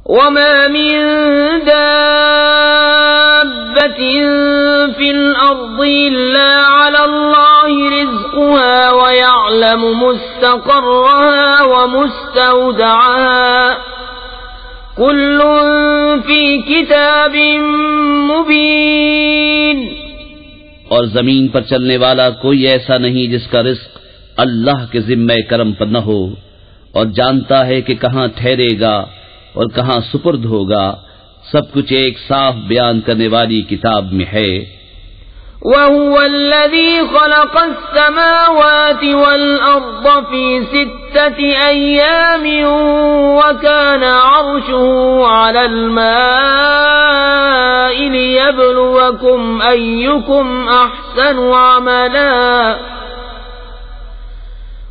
وما من دابة في الأرض إلا على الله رزقها ويعلم مستقرها ومستودعها كل في كتاب مبين. اور زمین پر چلنے والا کوئی ایسا نہیں جس کا رزق اللہ کے ذمہ کرم پر نہ ہو، اور جانتا ہے کہ کہاں ٹھہرے گا اور کہاں سپرد ہوگا، سب کچھ ایک صاف بیان کرنے والی کتاب میں ہے. وَهُوَ الَّذِي خَلَقَ السَّمَاوَاتِ وَالْأَرْضَ فِي 6 أَيَّامٍ وَكَانَ عَرْشُهُ عَلَى الْمَاءِ لِيَبْلُوَكُمْ أَيُّكُمْ أَحْسَنُ عَمَلًا.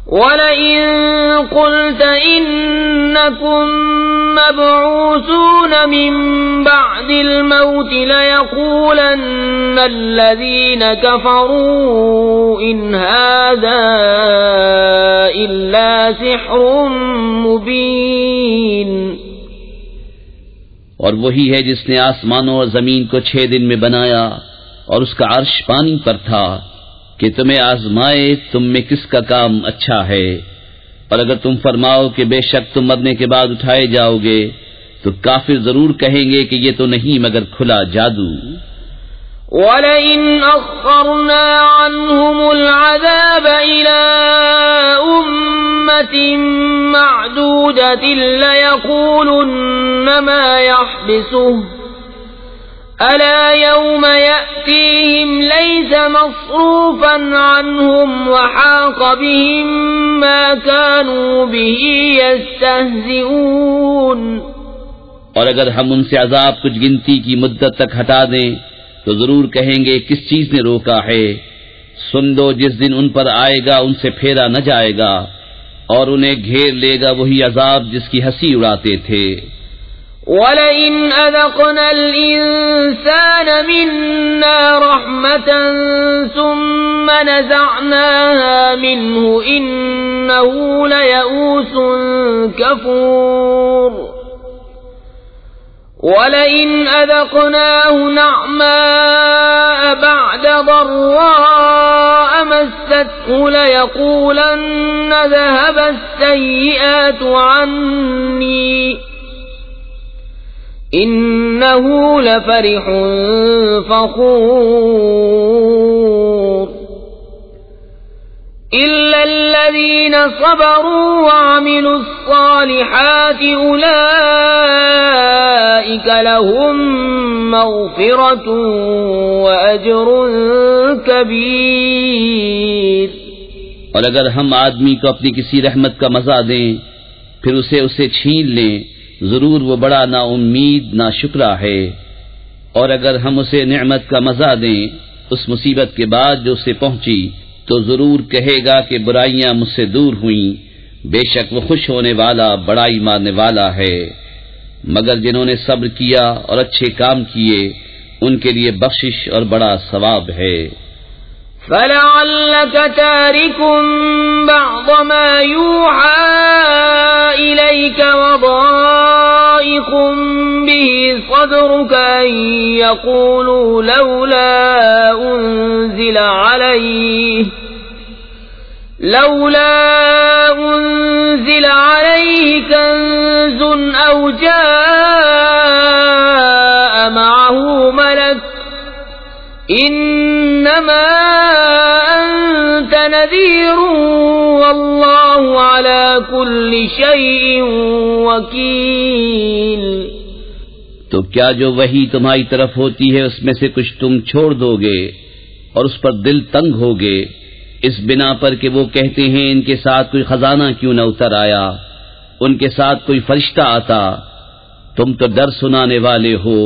وَلَئِن قُلْتَ إِنَّكُمْ مَبْعُوثُونَ مِنْ بَعْدِ الْمَوْتِ لَيَقُولَنَّ الَّذِينَ كَفَرُوا إِنْ هَذَا إِلَّا سِحْرٌ مُبِينٌ. اور وہی ہے جس نے آسمانوں اور زمین کو 6 دن میں بنایا اور اس کا عرش پانی پر تھا کہ تمہیں آزمائے تم میں کس کا کام اچھا ہے. اور اگر تم فرماؤ کہ بے شک تم مرنے کے بعد اٹھائے جاؤ گے تو کافر ضرور کہیں گے کہ یہ تو نہیں مگر کھلا جادو. وَلَئِنْ أَخَّرْنَا عَنْهُمُ الْعَذَابَ إِلَىٰ أُمَّةٍ مَّعْدُودَةٍ لَّيَقُولُنَّ مَا يَحْبِسُهُ أَلَا يَوْمَ يَأْتِيهِمْ لَيْسَ مَصْرُوفًا عَنْهُمْ وَحَاقَ بِهِم مَّا كَانُوا بِهِ يَسْتَهْزِئُونَ. اور اگر ہم ان سے عذاب کچھ گنتی کی مدت تک ہٹا دیں تو ضرور کہیں گے کس چیز نے روکا ہے. سن لو جس دن ان پر آئے گا ان سے پھیرا نہ جائے گا اور انہیں گھیر لے گا وہی عذاب جس کی ہنسی اڑاتے تھے. وَلَئِنْ أَذَقْنَا الْإِنسَانَ مِنَّا رَحْمَةً ثُمَّ نَزَعْنَاهَا مِنْهُ إِنَّهُ لَيَئُوسٌ كَفُورٌ. وَلَئِنْ أَذَقْنَاهُ نَعْمَاءَ بَعْدَ ضَرَّاءَ مَسَّتْهُ لَيَقُولَنَّ ذَهَبَ السَّيِّئَاتُ عَنِّي إِنَّهُ لَفَرِحٌ فَخُورٌ. إِلَّا الَّذِينَ صَبَرُوا وَعَمِلُوا الصَّالِحَاتِ أُولَئِكَ لَهُم مَّغْفِرَةٌ وَأَجْرٌ كَبِيرٌ. اور اگر ہم آدمی کو اپنی کسی رحمت کا مزہ دیں پھر اسے چھین لیں ضرور وہ بڑا نا امید نا شکرہ ہے. اور اگر ہم اسے نعمت کا مزہ دیں اس مصیبت کے بعد جو اسے پہنچی تو ضرور کہے گا کہ برائیاں مجھ سے دور ہوئیں، بے شک وہ خوش ہونے والا بڑائی ماننے والا ہے. مگر جنہوں نے صبر کیا اور اچھے کام کیے ان کے لیے بخشش اور بڑا ثواب ہے. فَلَعَلَّكَ تَارِكٌ بَعْضَ مَا يُوحَىٰ إِلَيْكَ وَضَائِقٌ بِهِ صَدْرُكَ أَن يَقُولُوا لَوْلَا أُنزِلَ عَلَيْهِ كَنزٌ أَوْ جَاءَ مَعَهُ مَلَكٌ إِنَّمَا أَنتَ نَذِيرٌ وَاللَّهُ عَلَى كُلِّ شَيْءٍ وَكِيلٌ. تو کیا جو وحی تمہاری طرف ہوتی ہے اس میں سے کچھ تم چھوڑ دو گے اور اس پر دل تنگ ہوگے اس بنا پر کہ وہ کہتے ہیں ان کے ساتھ کوئی خزانہ کیوں نہ اتر آیا، ان کے ساتھ کوئی فرشتہ آتا. تم تو ڈر سنانے والے ہو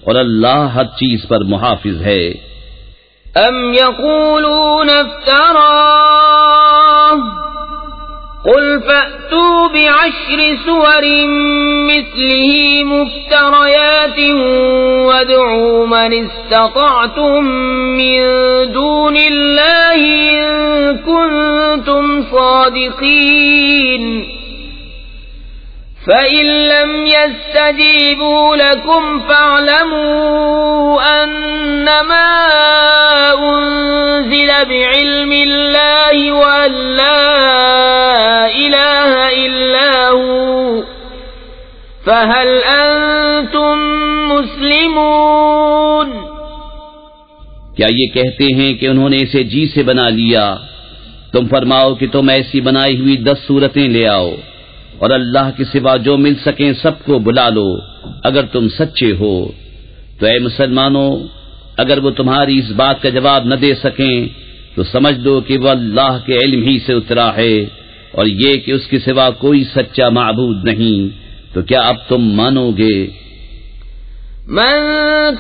اور اللہ ہر چیز پر محافظ ہے. ام یقولون افتراه قل فأتوا بعشر سور مثله مفتريات وادعوا من استطعتم من دون الله إن كنتم صادقين فَإِن لَّمْ يَسْتَجِيبُوا لَكُمْ فَاعْلَمُوا أَنَّمَا أُنزِلَ بِعِلْمِ اللَّهِ وَأَن لَّا إِلَٰهَ إِلَّا هُوَ فَهَلْ أَنتُم مُّسْلِمُونَ؟ کیا یہ کہتے ہیں کہ انہوں نے اسے جی سے بنا لیا؟ تم فرماؤ کہ تم ایسی بنائی ہوئی 10 صورتیں لے آؤ اور اللہ کے سوا جو مل سکیں سب کو بلا لو اگر تم سچے ہو۔ تو اے مسلمانوں، اگر وہ تمہاری اس بات کا جواب نہ دے سکیں تو سمجھ لو کہ وہ اللہ کے علم ہی سے اترا ہے، اور یہ کہ اس کے سوا کوئی سچا معبود نہیں، تو کیا اب تم مانو گے؟ من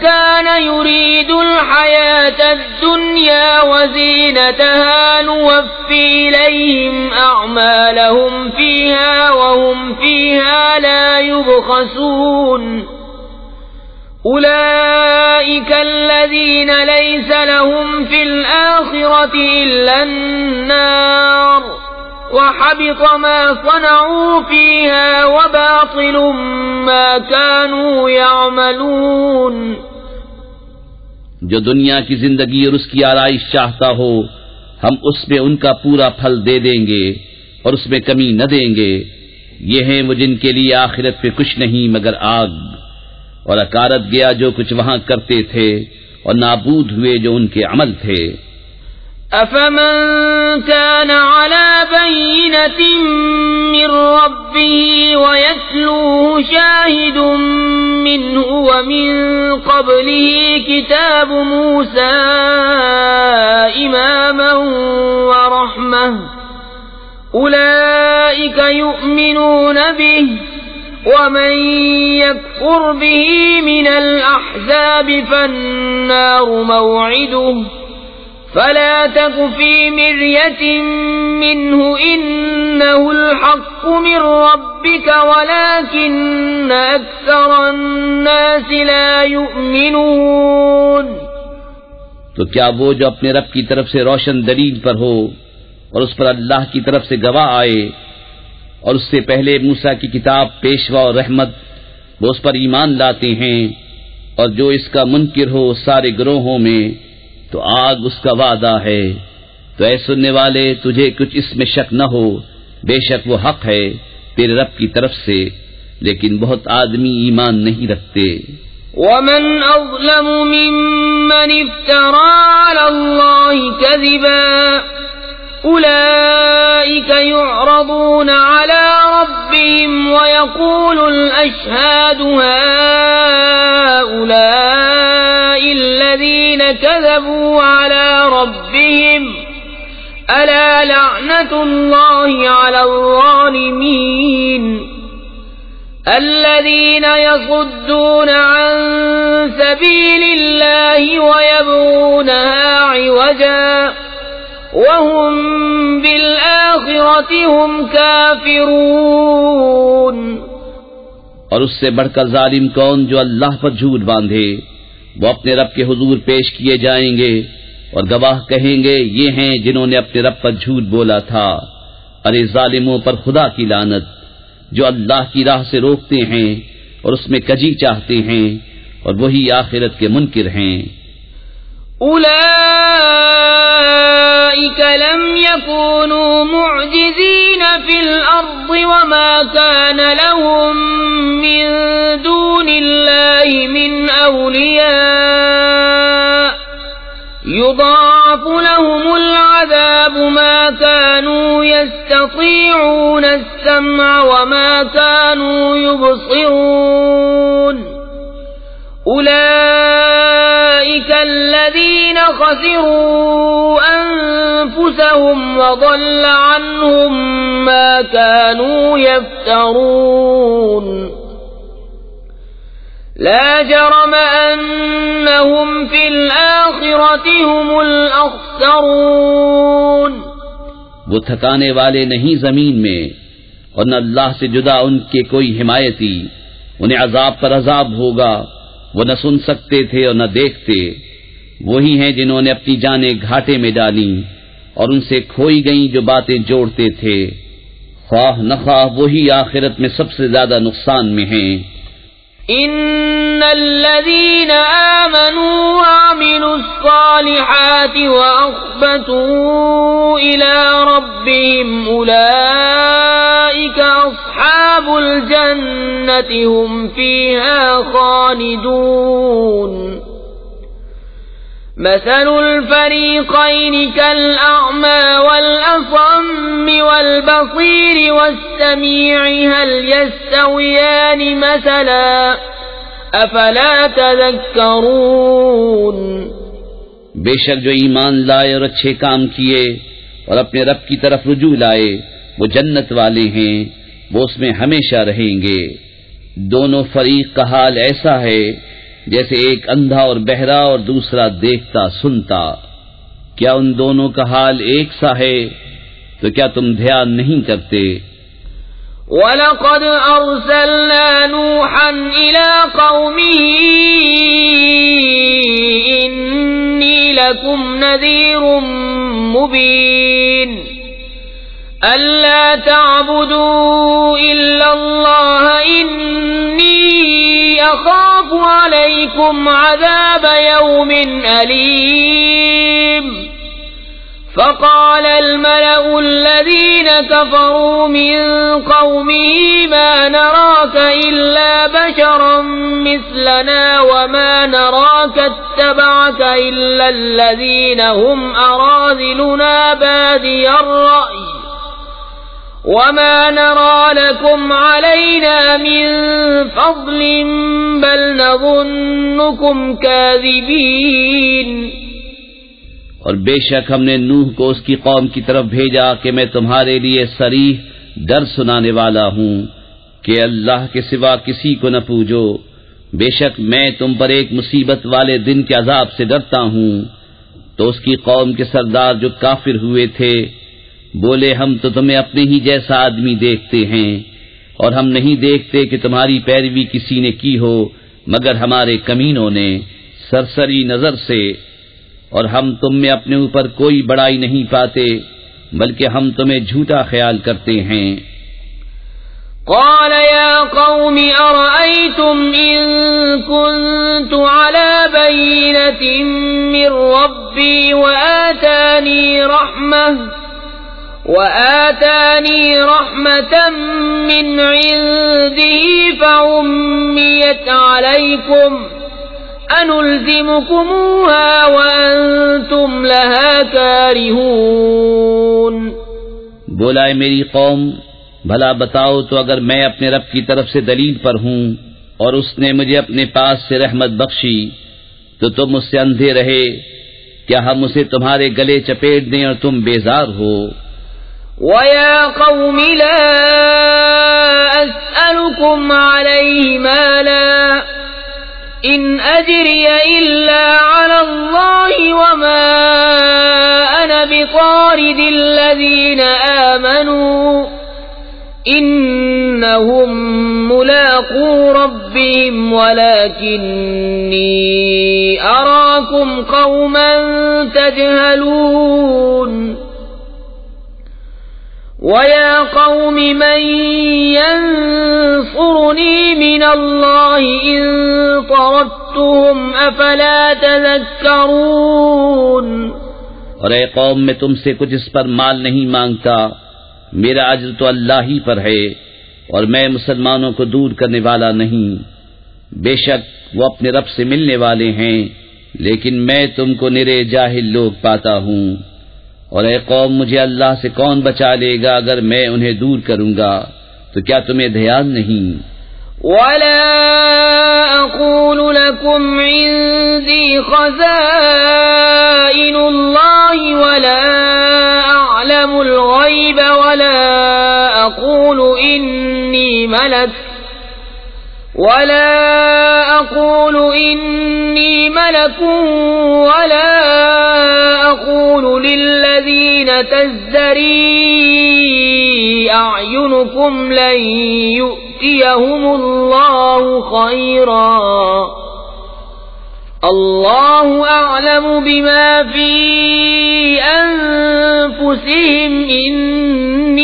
كان يريد الحياة الدنيا وزينتها نوفي إليهم أعمالهم فيها وهم فيها لا يبخسون أولئك الذين ليس لهم في الآخرة إلا النار وحبط ما صنعوا فيها وباطل ما كانوا يعملون۔ جو دنیا کی زندگی اور اس کی آرائش چاہتا ہو ہم اس میں ان کا پورا پھل دے دیں گے اور اس میں کمی نہ دیں گے۔ یہ ہیں وہ جن کے لیے آخرت پہ کچھ نہیں مگر آگ، اور اکارت گیا جو کچھ وہاں کرتے تھے اور نابود ہوئے جو ان کے عمل تھے۔ أفمن كان على بينة من ربه ويتلوه شاهد منه ومن قبله كتاب موسى إماما ورحمة أولئك يؤمنون به ومن يكفر به من الأحزاب فالنار موعده فلا تك في مرية منه إنه الحق من ربك ولكن أكثر الناس لا يؤمنون۔ تو کیا وہ جو اپنے رب کی طرف سے روشن دلیل پر ہو اور اس پر اللہ کی طرف سے گواہ آئے اور اس سے پہلے موسیٰ کی کتاب پیشوا اور رحمت، وہ اس پر ایمان لاتے ہیں، اور جو اس کا منکر ہو سارے گروہوں میں تو آگ اس کا وعدہ ہے۔ تو اے سننے والے تجھے کچھ اس میں شک نہ ہو، بے شک وہ حق ہے تیرے رب کی طرف سے، لیکن بہت آدمی ایمان نہیں رکھتے۔ ومن أظلم ممن افترى على الله كذبا أولئك يعرضون على ربهم ويقول الأشهاد هؤلاء الذين كذبوا على ربهم ألا لعنة الله على الظالمين الذين يصدون عن سبيل الله ويبغونها عوجا وهم بالآخرة هم كافرون۔ اور اس سے بڑھ کر ظالم کون جو اللہ پر جھوٹ باندھے؟ وہ اپنے رب کے حضور پیش کیے جائیں گے اور گواہ کہیں گے یہ ہیں جنہوں نے اپنے رب پر جھوٹ بولا تھا۔ ارے ظالموں پر خدا کی لعنت جو اللہ کی راہ سے روکتے ہیں اور اس میں کجی چاہتے ہیں، اور وہی آخرت کے منکر ہیں۔ أولئك لم يكونوا معجزين في الأرض وما كان لهم من دون الله من أولياء يضاعف لهم العذاب ما كانوا يستطيعون السمع وما كانوا يبصرون أولئك الذين خسروا أنفسهم وضل عنهم ما كانوا يفترون لا جرم أنهم في الآخرة هم الأخسرون۔ وہ تھکانے والے نہیں زمین میں، اور نہ اللہ سے جدا ان کے کوئی حمایتی، انہیں عذاب پر عذاب ہوگا، وہ نہ سن سکتے تھے اور نہ دیکھتے۔ وہی ہیں جنہوں نے اپنی جانیں گھاٹے میں ڈالیں اور ان سے کھوئی گئیں جو باتیں جوڑتے تھے۔ خواہ نخواہ وہی آخرت میں سب سے زیادہ نقصان میں ہیں۔ ان الذين آمنوا وعملوا الصالحات واخبتوا الى ربهم اولئك اصحاب الجنة هم فيها خالدون مثل الفريقين كالأعمى والأصم والبصير والسميع هل يستويان مثلا أفلا تذكرون۔ بے شک جو ایمان لائے اور اچھے کام کیے اور اپنے رب کی طرف رجوع لائے وہ جنت والے ہیں، وہ اس میں ہمیشہ رہیں گے۔ دونوں فریق کا حال ایسا ہے جیسے ایک اندھا اور بہرا اور دوسرا دیکھتا سنتا، کیا ان دونوں کا حال ایک سا ہے؟ تو کیا تم دھیان نہیں کرتے؟ وَلَقَدْ أَرْسَلْنَا نُوحًا إِلَىٰ قَوْمِهِ إِنِّي لَكُمْ نَذِيرٌ مُّبِينٌ أَلَّا تَعْبُدُوا إِلَّا اللَّهَ إِنِّي أَخَافُ عَلَيْكُمْ عَذَابَ يَوْمٍ أَلِيمٍ۔ فقال الملأ الذين كفروا من قومه ما نراك إلا بشرا مثلنا وما نراك اتبعك إلا الذين هم أراذلنا بادي الرأي وما نرى لكم علينا من فضل بل نظنكم كاذبين۔ اور بے شک ہم نے نوح کو اس کی قوم کی طرف بھیجا کہ میں تمہارے لیے صریح ڈر سنانے والا ہوں کہ اللہ کے سوا کسی کو نہ پوجو، بے شک میں تم پر ایک مصیبت والے دن کے عذاب سے ڈرتا ہوں۔ تو اس کی قوم کے سردار جو کافر ہوئے تھے بولے ہم تو تمہیں اپنے ہی جیسا آدمی دیکھتے ہیں اور ہم نہیں دیکھتے کہ تمہاری پیروی کسی نے کی ہو مگر ہمارے کمینوں نے سرسری نظر سے، اور ہم تم میں اپنے اوپر کوئی بڑائی نہیں پاتے بلکہ ہم تمہیں جھوٹا خیال کرتے ہیں۔ قال يا قوم أرأيتم إن كنت على بينة من ربي وآتاني رحمة من عنده فعميت عليكم أنلزمكموها وأنتم لها كارهون۔ بولا اے میری قوم بھلا بتاؤ تو اگر میں اپنے رب کی طرف سے دلیل پر ہوں اور اس نے مجھے اپنے پاس سے رحمت بخشی تو تم اس سے اندھے رہے، کیا ہم اسے تمہارے گلے چپیٹ دیں اور تم بیزار ہو؟ وَيَا قَوْمِ لَا أَسْأَلُكُمْ عَلَيْهِ مَالًا إِنْ أَجْرِيَ إِلَّا عَلَى اللَّهِ وَمَا أَنَا بِطَارِدِ الَّذِينَ آمَنُوا إِنَّهُمْ مُلَاقُو رَبِّهِمْ وَلَكِنِّي أَرَاكُمْ قَوْمًا تَجْهَلُونَ۔ وَيَا قَوْمِ مَنْ يَنْصُرُنِي مِنَ اللَّهِ إِنْ طَرَدتُّهُمْ أَفَلَا تَذَكَّرُونَ۔ اور اے قوم میں تم سے کچھ اس پر مال نہیں مانگتا، میرا اجر تو اللہ ہی پر ہے اور میں مسلمانوں کو دور کرنے والا نہیں، بے شک وہ اپنے رب سے ملنے والے ہیں لیکن میں تم کو نرے جاہل لوگ پاتا ہوں۔ اور اے قوم مجھے اللہ سے کون بچا لے گا اگر میں انہیں دور کروں گا، تو کیا تمہیں دھیان نہیں؟ وَلَا أَقُولُ لَكُمْ عِندِي خَزَائِنُ اللَّهِ وَلَا أَعْلَمُ الْغَيْبَ وَلَا أَقُولُ إِنِّي مَلَكٌ وَلَا أَقُولُ لِلَّذِينَ تَزْدَرِي أَعْيُنُكُمْ لَن يُؤْتِيَهُمُ اللَّهُ خَيْرًا اللَّهُ أَعْلَمُ بِمَا فِي أَنفُسِهِمْ إِنِّي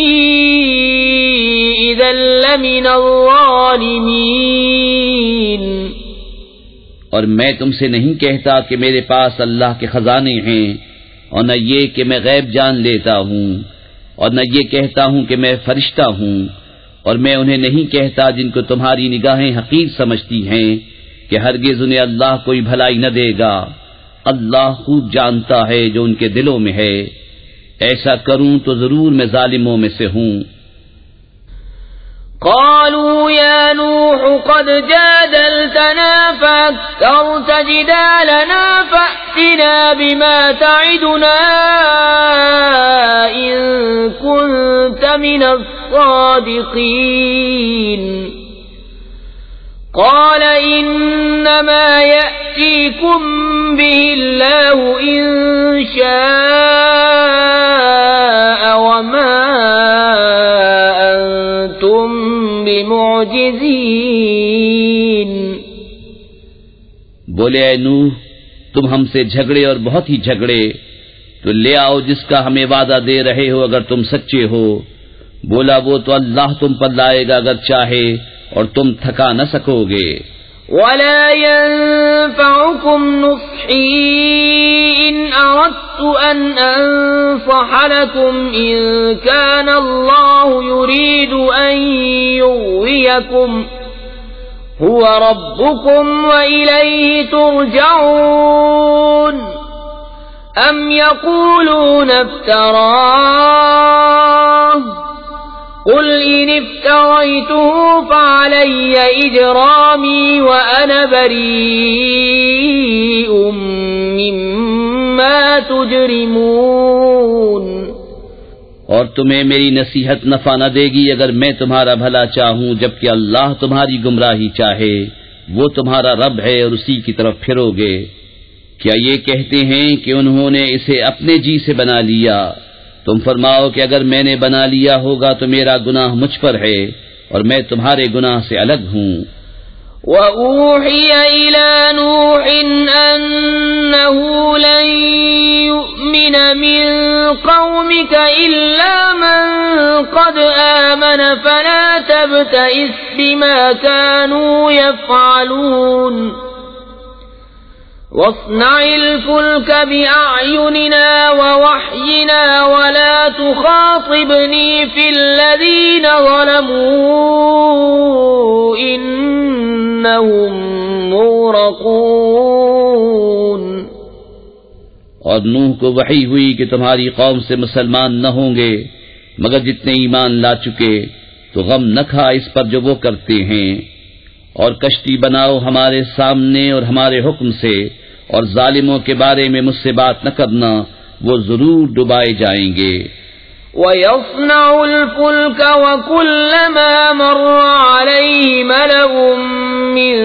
إذا لمن الظالمين. اور میں تم سے نہیں کہتا کہ میرے پاس اللہ کے خزانے ہیں، اور نہ یہ کہ میں غیب جان لیتا ہوں، اور نہ یہ کہتا ہوں کہ میں فرشتہ ہوں، اور میں انہیں نہیں کہتا جن کو تمہاری نگاہیں حقیر سمجھتی ہیں کہ ہرگز انہیں اللہ کوئی بھلائی نہ دے گا. اللہ خوب جانتا ہے جو ان کے دلوں میں ہے. ایسا کروں تو ضرور میں ظالموں میں سے ہوں. قالوا يا نوح قد جادلتنا فأكثرت جدالنا فأتنا بما تعدنا إن كنت من الصادقين. قال إنما يأتيكم به الله إن شاء وما أنتم بمعجزين. بولے اے نوح، تم ہم سے جھگڑے اور بہت ہی جھگڑے، تو لے آؤ جس کا ہمیں وعدہ دے رہے ہو اگر تم سچے ہو. بولا وہ تو اللہ تم پر لائے گا اگر چاہے، اور تم تھکا نہ سکو گے. ولا ينفعكم نصحي إن أردت أن أنصح لكم إن كان الله يريد أن يغويكم هو ربكم وإليه ترجعون. أم يقولون افتراه قل إن افتريته فعلي إجرامي وأنا بريء مما تجرمون. اور تمہیں میری نصیحت نفع نہ دے گی اگر میں تمہارا بھلا چاہوں، جبکہ اللہ تمہاری گمراہی چاہے. وہ تمہارا رب ہے اور اسی کی طرف پھرو گے. کیا یہ کہتے ہیں کہ انہوں نے اسے اپنے جی سے بنا لیا؟ تم فرماؤ کہ اگر میں نے بنا لیا ہوگا تو میرا گناہ مجھ پر ہے اور میں تمہارے گناہ سے الگ ہوں. وَأُوحِيَ إِلَى نُوحٍ أَنَّهُ لَن يُؤْمِنَ مِن قَوْمِكَ إِلَّا مَن قَدْ آمَنَ فَلَا تَبْتَئِسْ بِمَا كَانُوا يَفْعَلُونَ. واصنع الفلك بأعيننا ووحينا ولا تخاطبني في الذين ظلموا إنهم مغرقون. اور نوح کو وحی ہوئی کہ تمہاری قوم سے مسلمان نہ ہوں گے مگر جتنے ایمان لا چکے، تو غم نہ کھا اس پر جو وہ کرتے ہیں. اور کشتی بناؤ ہمارے سامنے اور ہمارے حکم سے، اور ظالموں کے بارے میں مجھ سے بات نہ کرنا، وہ ضرور ڈبائے جائیں گے. وَيَصْنَعُ الْفُلْكَ وَكُلَّمَا مَرَّ عَلَيْهِ مَلَأٌ مِّن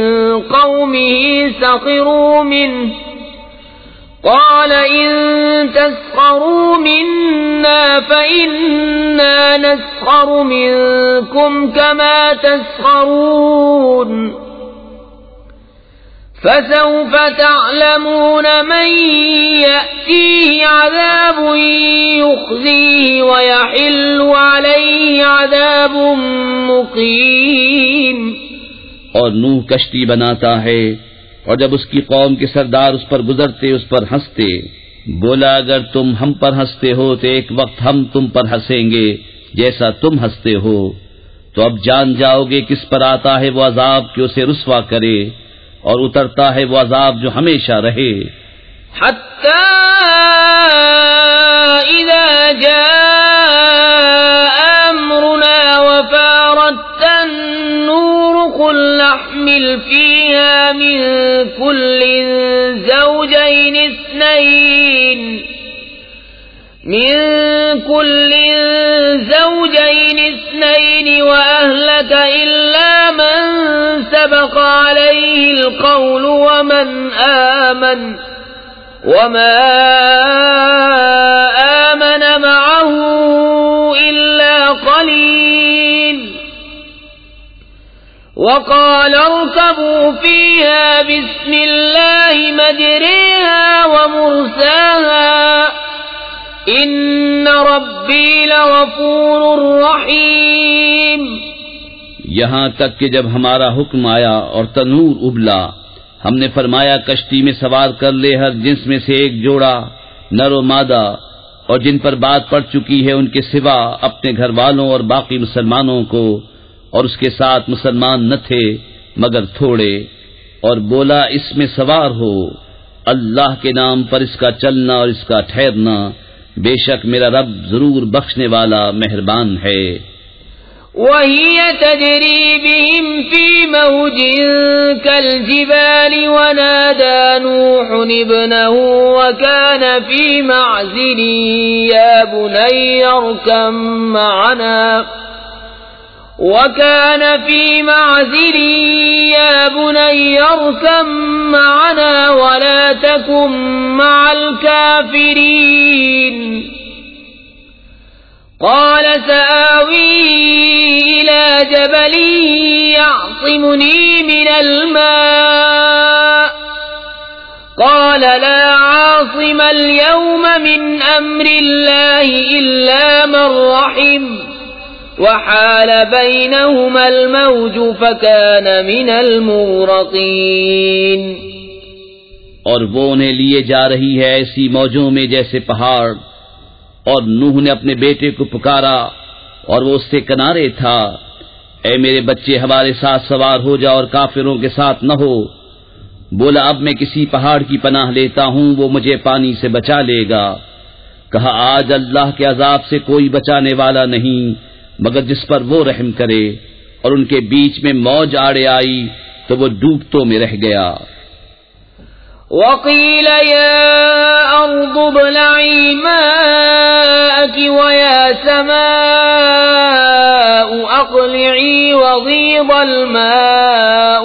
قَوْمِهِ سَخِرُوا مِنْهُ قَالَ إِن تَسْخَرُوا مِنَّا فَإِنَّا نَسْخَرُ مِنكُمْ كَمَا تَسْخَرُونَ. فسوف تعلمون من يأتيه عذاب يخزيه ويحل عليه عذاب مقيم. اور نوح کشتی بناتا ہے، اور جب اس کی قوم کے سردار اس پر گزرتے اس پر ہنستے. بولا اگر تم ہم پر ہنستے ہو تو ایک وقت ہم تم پر ہنسیں گے جیسا تم ہنستے ہو. تو اب جان جاؤ گے کس پر آتا ہے وہ عذاب کہ اسے رسوا کرے، اور اترتا ہے وہ عذاب جو ہمیشہ رہے. حتی اذا جاء امرنا وفارت النور قل نحمل فيها من كل زوجين اثنين وأهلك إلا من سبق عليه القول ومن آمن وما آمن معه إلا قليل. وقال اركبوا فيها بسم الله مجريها ومرساها إن ربي لغفور رحيم. یہاں تک کہ جب ہمارا حکم آیا اور تنور ابلا، ہم نے فرمایا کشتی میں سوار کر لے ہر جنس میں سے ایک جوڑا، نر و مادہ، اور جن پر بات پڑ چکی ہے ان کے سوا اپنے گھر والوں اور باقی مسلمانوں کو، اور اس کے ساتھ مسلمان نہ تھے مگر تھوڑے، اور بولا اس میں سوار ہو اللہ کے نام پر اس کا چلنا اور اس کا ٹھہرنا، بے شک میرا رب ضرور بخشنے والا مہربان ہے. وهي تجري بهم في موج كالجبال ونادى نوح ابنه وكان في معزل يا بني اركب معنا ولا تكن مع الكافرين. قال سآوي إلى جبل يعصمني من الماء قال لا عاصم اليوم من أمر الله إلا من رحم وحال بينهما الموج فكان من المغرقين. اور وہ انہیں لیے جا رہی ہے ایسی موجوں میں جیسے پہاڑ، اور نوح نے اپنے بیٹے کو پکارا اور وہ اس سے کنارے تھا، اے میرے بچے ہمارے ساتھ سوار ہو جا اور کافروں کے ساتھ نہ ہو. بولا اب میں کسی پہاڑ کی پناہ لیتا ہوں، وہ مجھے پانی سے بچا لے گا. کہا آج اللہ کے عذاب سے کوئی بچانے والا نہیں مگر جس پر وہ رحم کرے، اور ان کے بیچ میں موج آڑے آئی تو وہ ڈوبتوں میں رہ گیا. وقيل يا أرض ابلعي ماءك ويا سماء أقلعي وغيض الماء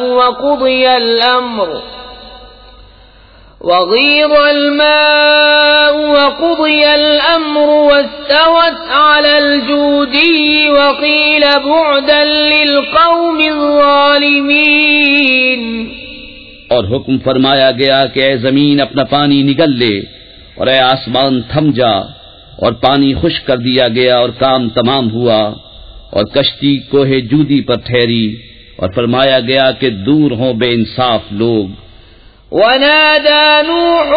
وقضي الأمر واستوت على الجودي وقيل بعدا للقوم الظالمين. اور حکم فرمایا گیا کہ اے زمین اپنا پانی نگل لے، اور اے آسمان تھم جا، اور پانی خشک کر دیا گیا اور کام تمام ہوا، اور کشتی کوہ جودی پر ٹھہری، اور فرمایا گیا کہ دور ہوں بے انصاف لوگ. ونادى نوح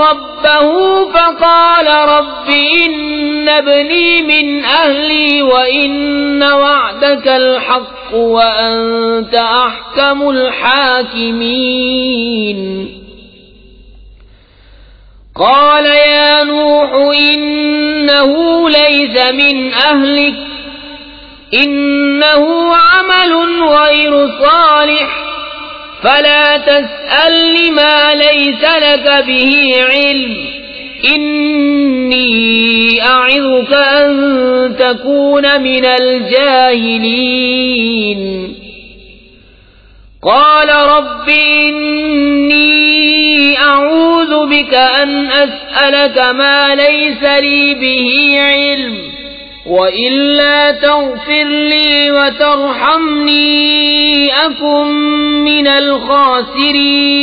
ربه فقال رب إن ابني من أهلي وإن وعدك الحق وأنت أحكم الحاكمين. قال يا نوح إنه ليس من أهلك إنه عمل غير صالح فلا تسألني ما ليس لك به علم إني أعظك أن تكون من الجاهلين. قال رب إني أعوذ بك أن أسألك ما ليس لي به علم وَإِلَّا تَغْفِرْ لِي وَتَرْحَمْنِي أَكُنْ مِنَ الْخَاسِرِينَ.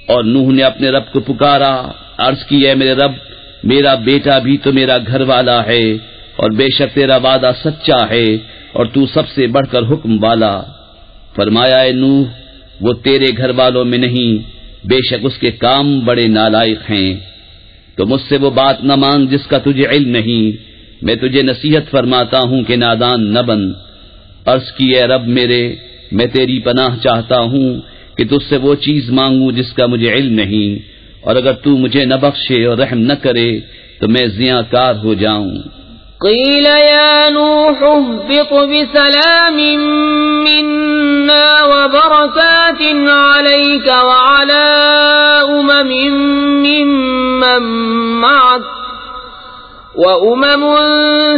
اور نوح نے اپنے رب کو پکارا، عرض کی اے میرے رب میرا بیٹا بھی تو میرا گھر والا ہے، اور بے شک تیرا وعدہ سچا ہے اور تو سب سے بڑھ کر حکم والا. فرمایا اے نوح وہ تیرے گھر والوں میں نہیں، بے شک اس کے کام بڑے نالائق ہیں. تو مجھ سے وہ بات نہ مانگ جس کا تجھے علم نہیں، میں تجھے نصیحت فرماتا ہوں کہ نادان نہ بن. عرض کی اے رب میرے میں تیری پناہ چاہتا ہوں کہ تجھ سے وہ چیز مانگوں جس کا مجھے علم نہیں، اور اگر تو مجھے نہ بخشے اور رحم نہ کرے تو میں زیاں کار ہو جاؤں. قیل یا نوح اهبط بسلام منا وبرکات علیک وعلی ممن معك وأمم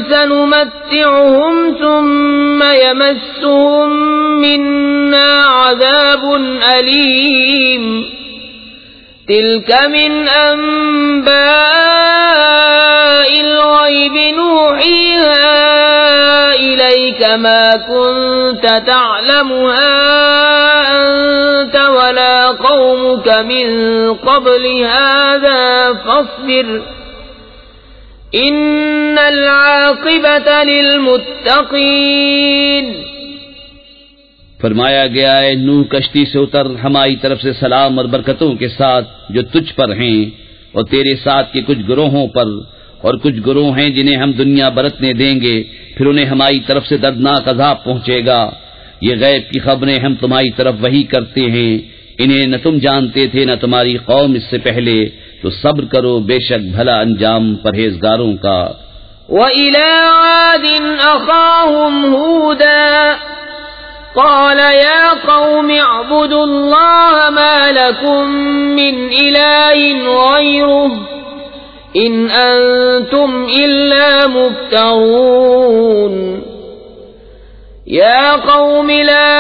سنمتعهم ثم يمسهم منا عذاب أليم. تلك من أنباء الغيب نوحيها إليك ما كنت تعلمها أنت ولا قومك من قبل هذا ان العاقبۃ للمتقین۔ فرمایا گیا ہے نوح کشتی سے اتر ہماری طرف سے سلام اور برکتوں کے ساتھ جو تجھ پر ہیں اور تیرے ساتھ کے کچھ گروہوں پر، اور کچھ گروہ ہیں جنہیں ہم دنیا برتنے دیں گے، پھر انہیں ہماری طرف سے دردناک عذاب پہنچے گا۔ یہ غیب کی خبریں ہم تمہاری طرف وحی کرتے ہیں، انہیں نہ تم جانتے تھے نہ تمہاری قوم اس سے پہلے، تو صبر کرو، بے شک بھلا انجام پرہیزگاروں کا۔ وَإِلَىٰ عَادٍ أَخَاهُمْ هُودًا قَالَ يَا قَوْمِ اعْبُدُوا اللَّهَ مَا لَكُم مِّنْ إِلَٰهٍ غَيْرُهُ إِنْ أَنتُمْ إِلَّا مُفْتَرُونَ يَا قَوْمِ لَا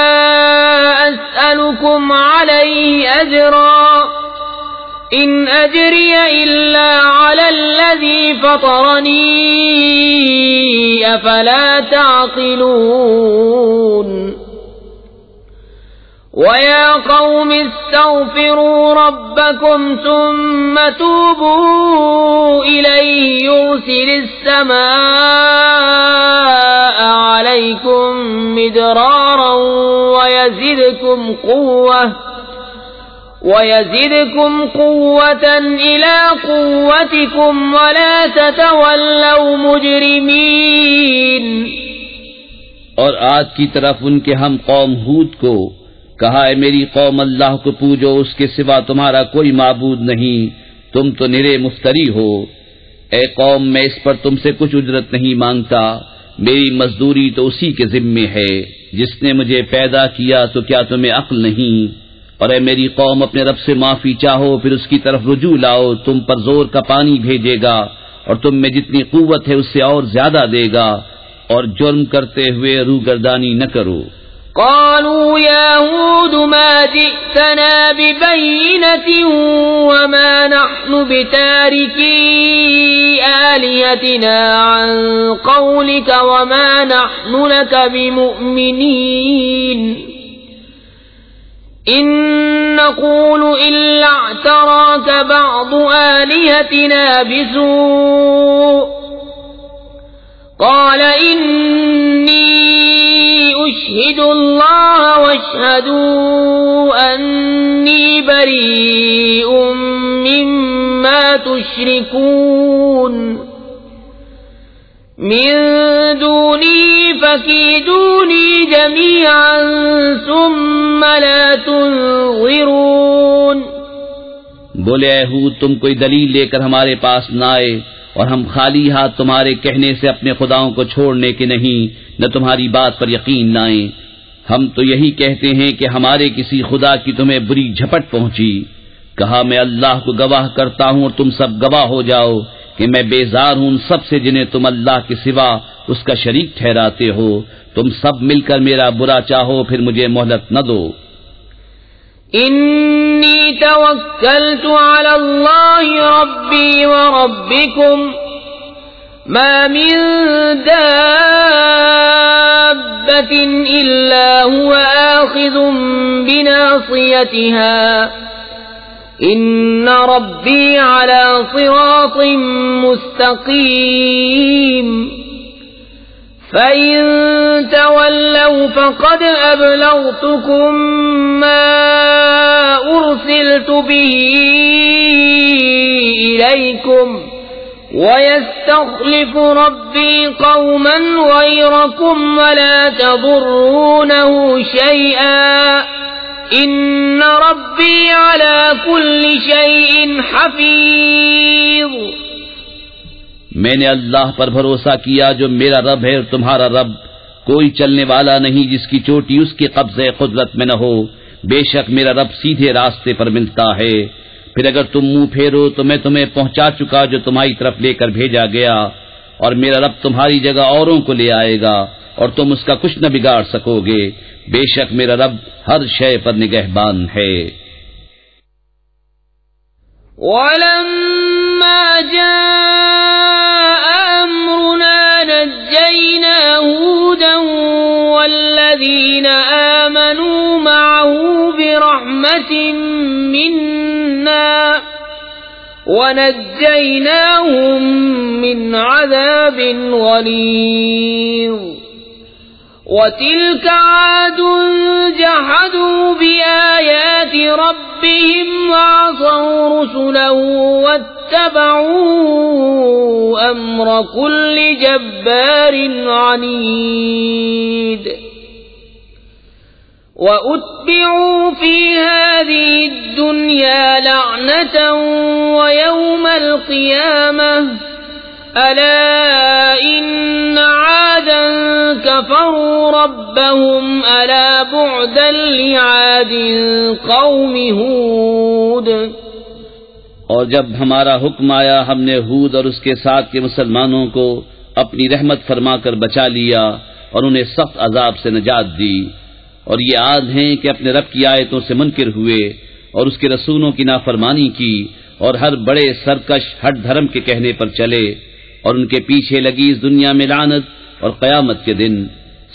أَسْأَلُكُمْ عَلَيْهِ أَجْرًا إِنْ أَجْرِيَ إِلَّا عَلَى الَّذِي فَطَرَنِي أَفَلَا تَعْقِلُونَ وَيَا قَوْمِ اسْتَغْفِرُوا رَبَّكُمْ ثُمَّ تُوبُوا إِلَيْهِ يُرْسِلِ السَّمَاءَ عَلَيْكُمْ مِدْرَارًا وَيَزِدْكُمْ قُوَّةً إِلَى قُوَّتِكُمْ وَلَا تَتَوَلَّوْا مُجْرِمِينَ۔ اور آج کی طرف ان کے ہم قوم ہود کو کہا ہے میری قوم اللہ کو پوجو، اس کے سوا تمہارا کوئی معبود نہیں، تم تو نرے مفتری ہو۔ اے قوم میں اس پر تم سے کچھ اجرت نہیں مانگتا، میری مزدوری تو اسی کے ذمے ہے جس نے مجھے پیدا کیا، تو کیا تمہیں عقل نہیں؟ اور اے میری قوم اپنے رب سے معافی چاہو، پھر اس کی طرف رجوع لاؤ، تم پر زور کا پانی بھیجے گا اور تم میں جتنی قوت ہے اس سے اور زیادہ دے گا، اور جرم کرتے ہوئے روگردانی نہ کرو۔ قالوا يا هود ما جئتنا ببينة وما نحن بتاركي آلهتنا عن قولك وما نحن لك بمؤمنين إن نقول إلا اعتراك بعض آلهتنا بسوء قال إني أشهد الله واشهدوا أني بريء مما تشركون من دوني فكيدوني جميعا ثم لا تنظرون۔ بولے اے ہود تم کوئی دلیل لے کر ہمارے پاس نہ آئے، اور ہم خالی ہاتھ تمہارے کہنے سے اپنے خداؤں کو چھوڑنے کے نہیں، نہ تمہاری بات پر یقین لائیں۔ ہم تو یہی کہتے ہیں کہ ہمارے کسی خدا کی تمہیں بری جھپٹ پہنچی۔ کہا میں اللہ کو گواہ کرتا ہوں اور تم سب گواہ ہو جاؤ کہ میں بیزار ہوں ان سب سے جنہیں تم اللہ کے سوا اس کا شریک ٹھہراتے ہو۔ تم سب مل کر میرا برا چاہو، پھر مجھے مہلت نہ دو۔ انی توکلت علی اللہ ربی وربکم ما من دابۃ الا هو آخذ بناصیتها ان ربی علی صراط مستقیم فَإِن تَوَلَّوْا فَقَدْ أَبْلَغْتُكُم مَّا أُرْسِلْتُ بِهِ إِلَيْكُمْ وَيَسْتَخْلِفُ رَبِّي قَوْمًا غَيْرَكُمْ وَلَا تَضُرُّونَهُ شَيْئًا إِنَّ رَبِّي عَلَى كُلِّ شَيْءٍ حَفِيظٌ۔ میں نے اللہ پر بھروسہ کیا جو میرا رب ہے اور تمہارا رب، کوئی چلنے والا نہیں جس کی چوٹی اس کے قبضے قدرت میں نہ ہو۔ بے شک میرا رب سیدھے راستے پر ملتا ہے۔ پھر اگر تم منہ پھیرو تو میں تمہیں پہنچا چکا جو تمہاری طرف لے کر بھیجا گیا، اور میرا رب تمہاری جگہ اوروں کو لے آئے گا اور تم اس کا کچھ نہ بگاڑ سکو گے۔ بے شک میرا رب ہر شے پر نگہبان ہے۔ وَلَمَّا جَاءَ أَمْرُنَا نَجَّيْنَا هُودًا وَالَّذِينَ آمَنُوا مَعَهُ بِرَحْمَةٍ مِّنَّا ونجيناهم من عذاب غليظ وتلك عاد جحدوا بآيات ربهم وعصوا رسله واتبعوا أمر كل جبار عنيد وأتبعوا في هذه الدنيا لعنة ويوم القيامة ألا إن عادا كفروا ربهم ألا بعدا لعاد قوم هود. اور جب ہمارا حکم آیا ہم نے ہود اور اس کے ساتھ کے مسلمانوں کو اپنی رحمت فرما کر بچا لیا اور انہیں سخت عذاب سے نجات دی. اور یہ عاد ہیں کہ اپنے رب کی آیتوں سے منکر ہوئے اور اس کے رسولوں کی نافرمانی کی اور ہر بڑے سرکش ہٹ دھرم کے کہنے پر چلے اور ان کے پیچھے لگی اس دنیا میں لعنت اور قیامت کے دن.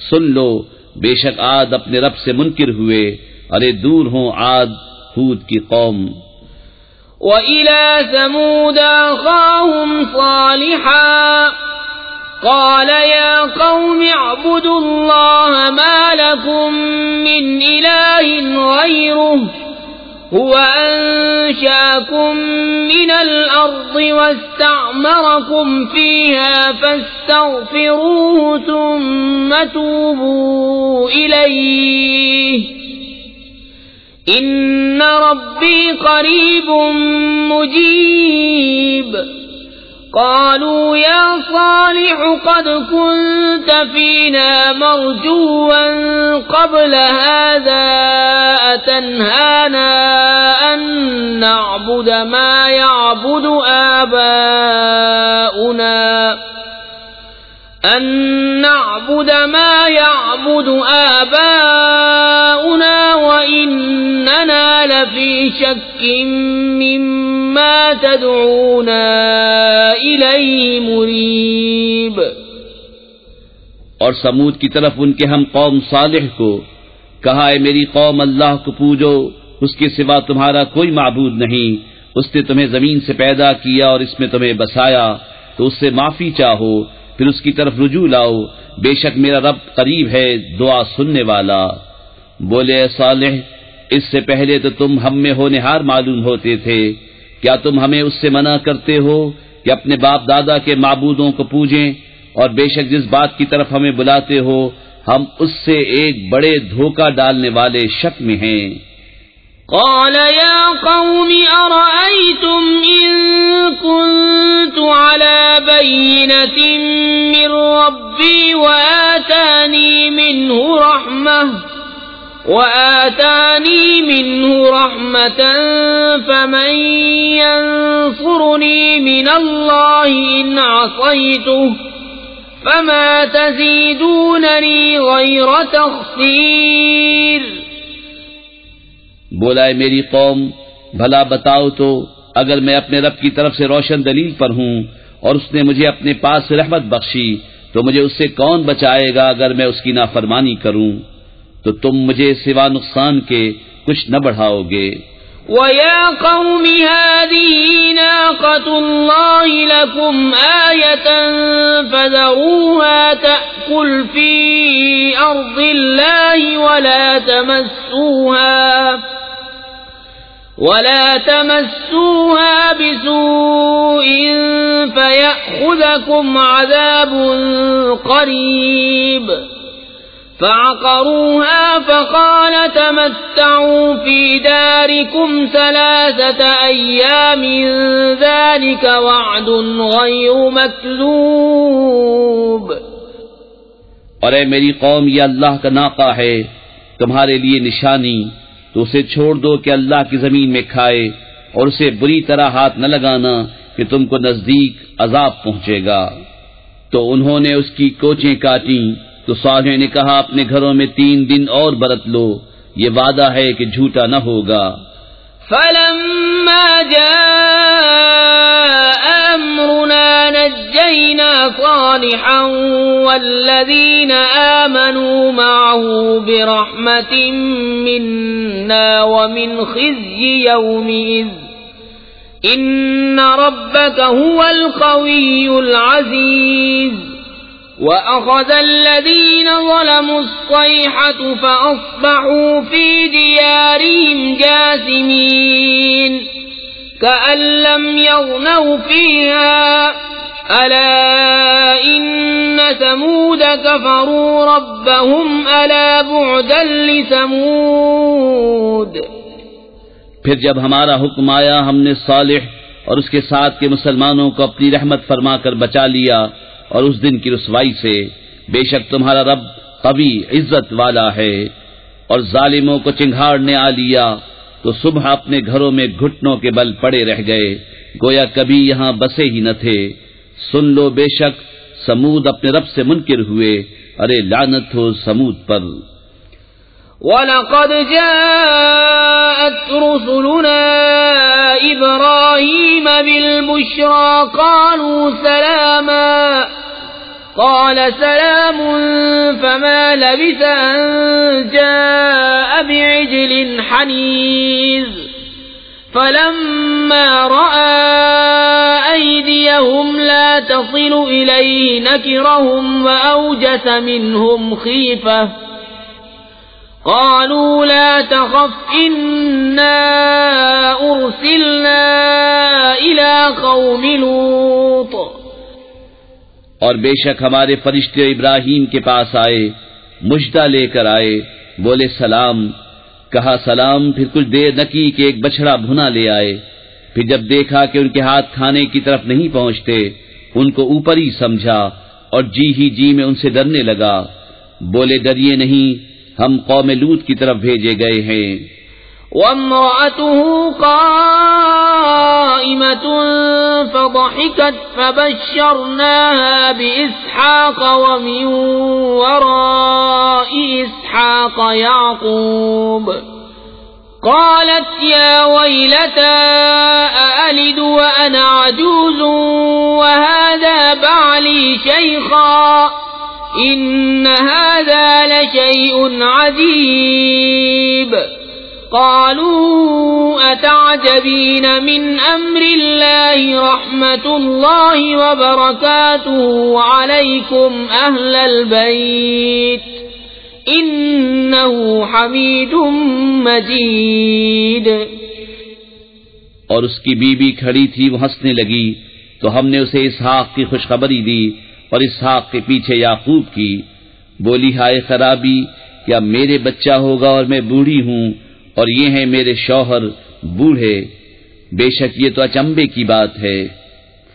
سن لو بے شک عاد اپنے رب سے منکر ہوئے، ارے دور ہوں عاد ہود کی قوم. وَإِلَى ثَمُودَ أَخَاهُمْ صَالِحًا قال يا قوم اعبدوا الله ما لكم من إله غيره هو أنشأكم من الأرض واستعمركم فيها فاستغفروه ثم توبوا إليه إن ربي قريب مجيب. قالوا يا صالح قد كنت فينا مرجوا قبل هذا أتنهانا أن نعبد ما يعبد آباؤنا وإننا لفي شك مما تدعونا إليه مريب. اور سمود کی طرف ان کے ہم قوم صالح کو کہا، اے میری قوم اللہ کو پوجو، اس کے سوا تمہارا کوئی معبود نہیں. اس نے تمہیں زمین سے پیدا کیا اور اس میں تمہیں بسایا، تو اس سے معافی چاہو، پھر اس کی طرف رجوع لاؤ. بے شک میرا رب قریب ہے، دعا سننے والا. بولے اے صالح، اس سے پہلے تو تم ہم میں ہونہار معلوم ہوتے تھے، کیا تم ہمیں اس سے منع کرتے ہو کہ اپنے باپ دادا کے معبودوں کو پوجیں؟ اور بے شک جس بات کی طرف ہمیں بلاتے ہو ہم اس سے ایک بڑے دھوکہ ڈالنے والے شک میں ہیں. قال يا قوم أرأيتم إن كنت على بينة من ربي وآتاني منه رحمة فمن ينصرني من الله إن عصيته فما تزيدونني غير تخسير. بولا اے میری قوم، بھلا بتاؤ تو اگر میں اپنے رب کی طرف سے روشن دلیل پر ہوں اور اس نے مجھے اپنے پاس سے رحمت بخشی تو مجھے اس سے کون بچائے گا اگر میں اس کی نافرمانی کروں؟ تو تم مجھے سوا نقصان کے کچھ نہ بڑھاؤ گے. وَيَا قَوْمِ هَٰذِهِ نَاقَةُ اللَّهِ لَكُمْ آيَةً فَذَرُوهَا تَأْكُلْ فِي أَرْضِ اللَّهِ وَلَا تَمَسُّوهَا بِسُوءٍ فَيَأْخُذَكُمْ عَذَابٌ قَرِيبٌ. فعقروها فقال تمتعوا في داركم 3 أيام ذلك وعد غير مكذوب. اور اے میری قوم، یہ اللہ کا ناقہ ہے تمہارے لیے نشانی، تو اسے چھوڑ دو کہ اللہ کی زمین میں کھائے، اور اسے بری طرح ہاتھ نہ لگانا کہ تم کو نزدیک عذاب پہنچے گا. تو انہوں نے اس کی کوچیں کاٹیں. تو صالح نے کہا، اپنے گھروں میں 3 دن اور برت لو، یہ وعدہ ہے کہ جھوٹا نہ ہوگا. فَلَمَّا جَاءَ أَمْرُنَا نَجَّيْنَا صَالِحًا وَالَّذِينَ آمَنُوا مَعَهُ بِرَحْمَةٍ مِّنَّا وَمِنْ خِزْيِ يَوْمِئِذٍ إن ربك هو القوي العزيز وأخذ الذين ظلموا الصيحة فأصبحوا في ديارهم جاثمين كأن لم يغنوا فيها ألا إن ثمود كفروا ربهم ألا بعدا لثمود. پھر جب ہمارا حکم آیا ہم نے صالح اور اس کے ساتھ کے مسلمانوں کو اپنی رحمت فرما کر بچا لیا اور اس دن کی رسوائی سے. بے شک تمہارا رب قوی عزت والا ہے. اور ظالموں کو چنگھاڑنے آ لیا تو صبح اپنے گھروں میں گھٹنوں کے بل پڑے رہ گئے گویا کبھی یہاں بسے ہی نہ تھے. سن لو بے شک سمود اپنے رب سے منکر ہوئے. ارے لعنت ہو سمود پر. وَلَقَدْ جَاءَتْ رُسُلُنَا إِبْرَاهِيمَ بِالْبُشْرَى قَالُوا سَلَامًا قَالَ سَلَامٌ فَمَا لَبِثَ أَن جَاءَ بِعِجْلٍ حَنِيذٍ فَلَمَّا رَأَى أَيْدِيَهُمْ لَا تَصِلُ إِلَيْهِ نَكِرَهُمْ وَأَوْجَسَ مِنْهُمْ خِيفَةً قالوا لا تخف إنا أرسلنا إلى قوم لوط. اور بے شک ہمارے فرشتے ابراہیم کے پاس آئے مجدہ لے کر آئے. بولے سلام. کہا سلام. پھر کچھ دیر نہ کی کہ ایک بچڑا بھنا لے آئے. پھر جب دیکھا کہ ان کے ہاتھ کھانے کی طرف نہیں پہنچتے ان کو اوپر ہی سمجھا اور جی ہی جی میں ان سے ڈرنے لگا. بولے ڈریے نہیں ہم قوم لوط کی طرف بھیجے گئے ہیں. وَامْرَأَتُهُ قَائِمَةٌ فَضَحِكَتْ فَبَشَّرْنَاهَا بِإِسْحَاقَ وَمِن وَرَاءِ إِسْحَاقَ يَعْقُوبَ قَالَتْ يَا وَيْلَتَى أَأَلِدُ وَأَنَا عَجُوزٌ وَهَذَا بَعْلِي شَيْخًا إن هذا لشيء عجيب. قالوا أتعجبين من أمر الله رحمة الله وبركاته عليكم أهل البيت إنه حميد مجيد. اور اس کی بیوی کھڑی تھی وہ ہنسنے لگی تو ہم نے اسے اسحاق کی خوشخبری دی اور اسحاق کے پیچھے یعقوب کی. بولی ہائے خرابی کیا میرے بچہ ہوگا اور میں بوڑھی ہوں اور یہ ہیں میرے شوہر بوڑھے. بے شک یہ تو اچنبے کی بات ہے.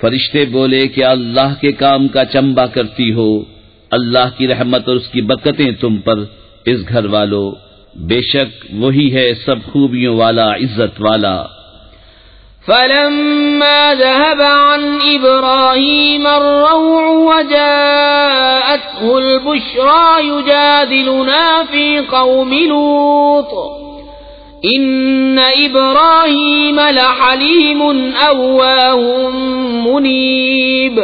فرشتے بولے کہ اللہ کے کام کا چنبا کرتی ہو. اللہ کی رحمت اور اس کی برکتیں تم پر اس گھر والو. بے شک وہی ہے سب خوبیوں والا عزت والا. فلما ذهب عن إبراهيم الروع وجاءته البشرى يجادلنا في قوم لوط إن إبراهيم لحليم أواه منيب.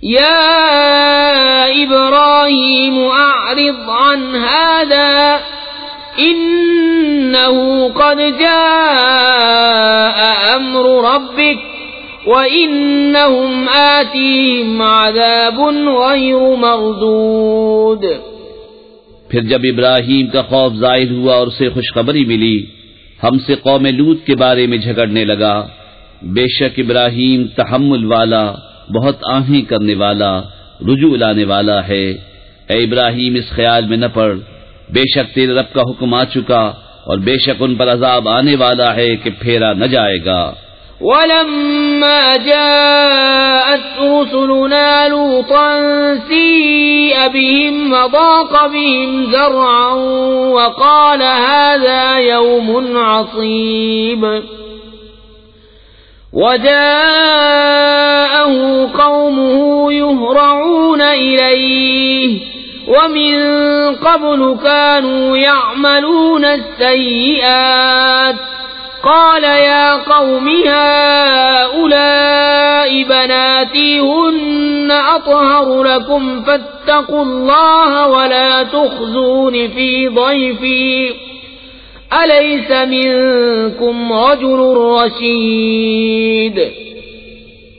يا إبراهيم أعرض عن هذا إنه قد جاء أمر ربك وإنهم آتيهم عذاب غير مردود. پھر جب ابراہیم کا خوف ظاہر ہوا اور اسے خوشخبری ملی ہم سے قوم لوط کے بارے میں جھگڑنے لگا. بے شک ابراہیم تحمل والا بہت آہیں کرنے والا رجوع لانے والا ہے. اے ابراہیم اس خیال میں نہ پڑ بے شک تیرے رب کا حکم آ چکا اور بے شک ان پر عذاب آنے والا ہے کہ پھیرا نہ جائے گا. وَلَمَّا جَاءَتْ رُسُلُنَا لُوطًا سِيءَ بِهِمْ وَضَاقَ بِهِمْ ذَرْعًا وَقَالَ هَذَا يَوْمٌ عَصِيبٌ. وَجَاءَهُ قَوْمُهُ يُهْرَعُونَ إِلَيْهِ وَمِن قَبْلُ كَانُوا يَعْمَلُونَ السَّيِّئَاتِ قَالَ يَا قَوْمِ هَؤُلَاءِ بَنَاتِي هُنَّ أَطْهَرُ لَكُمْ فَاتَّقُوا اللَّهَ وَلَا تُخْزُونِ فِي ضَيْفِي أليس منكم رجل رشيد؟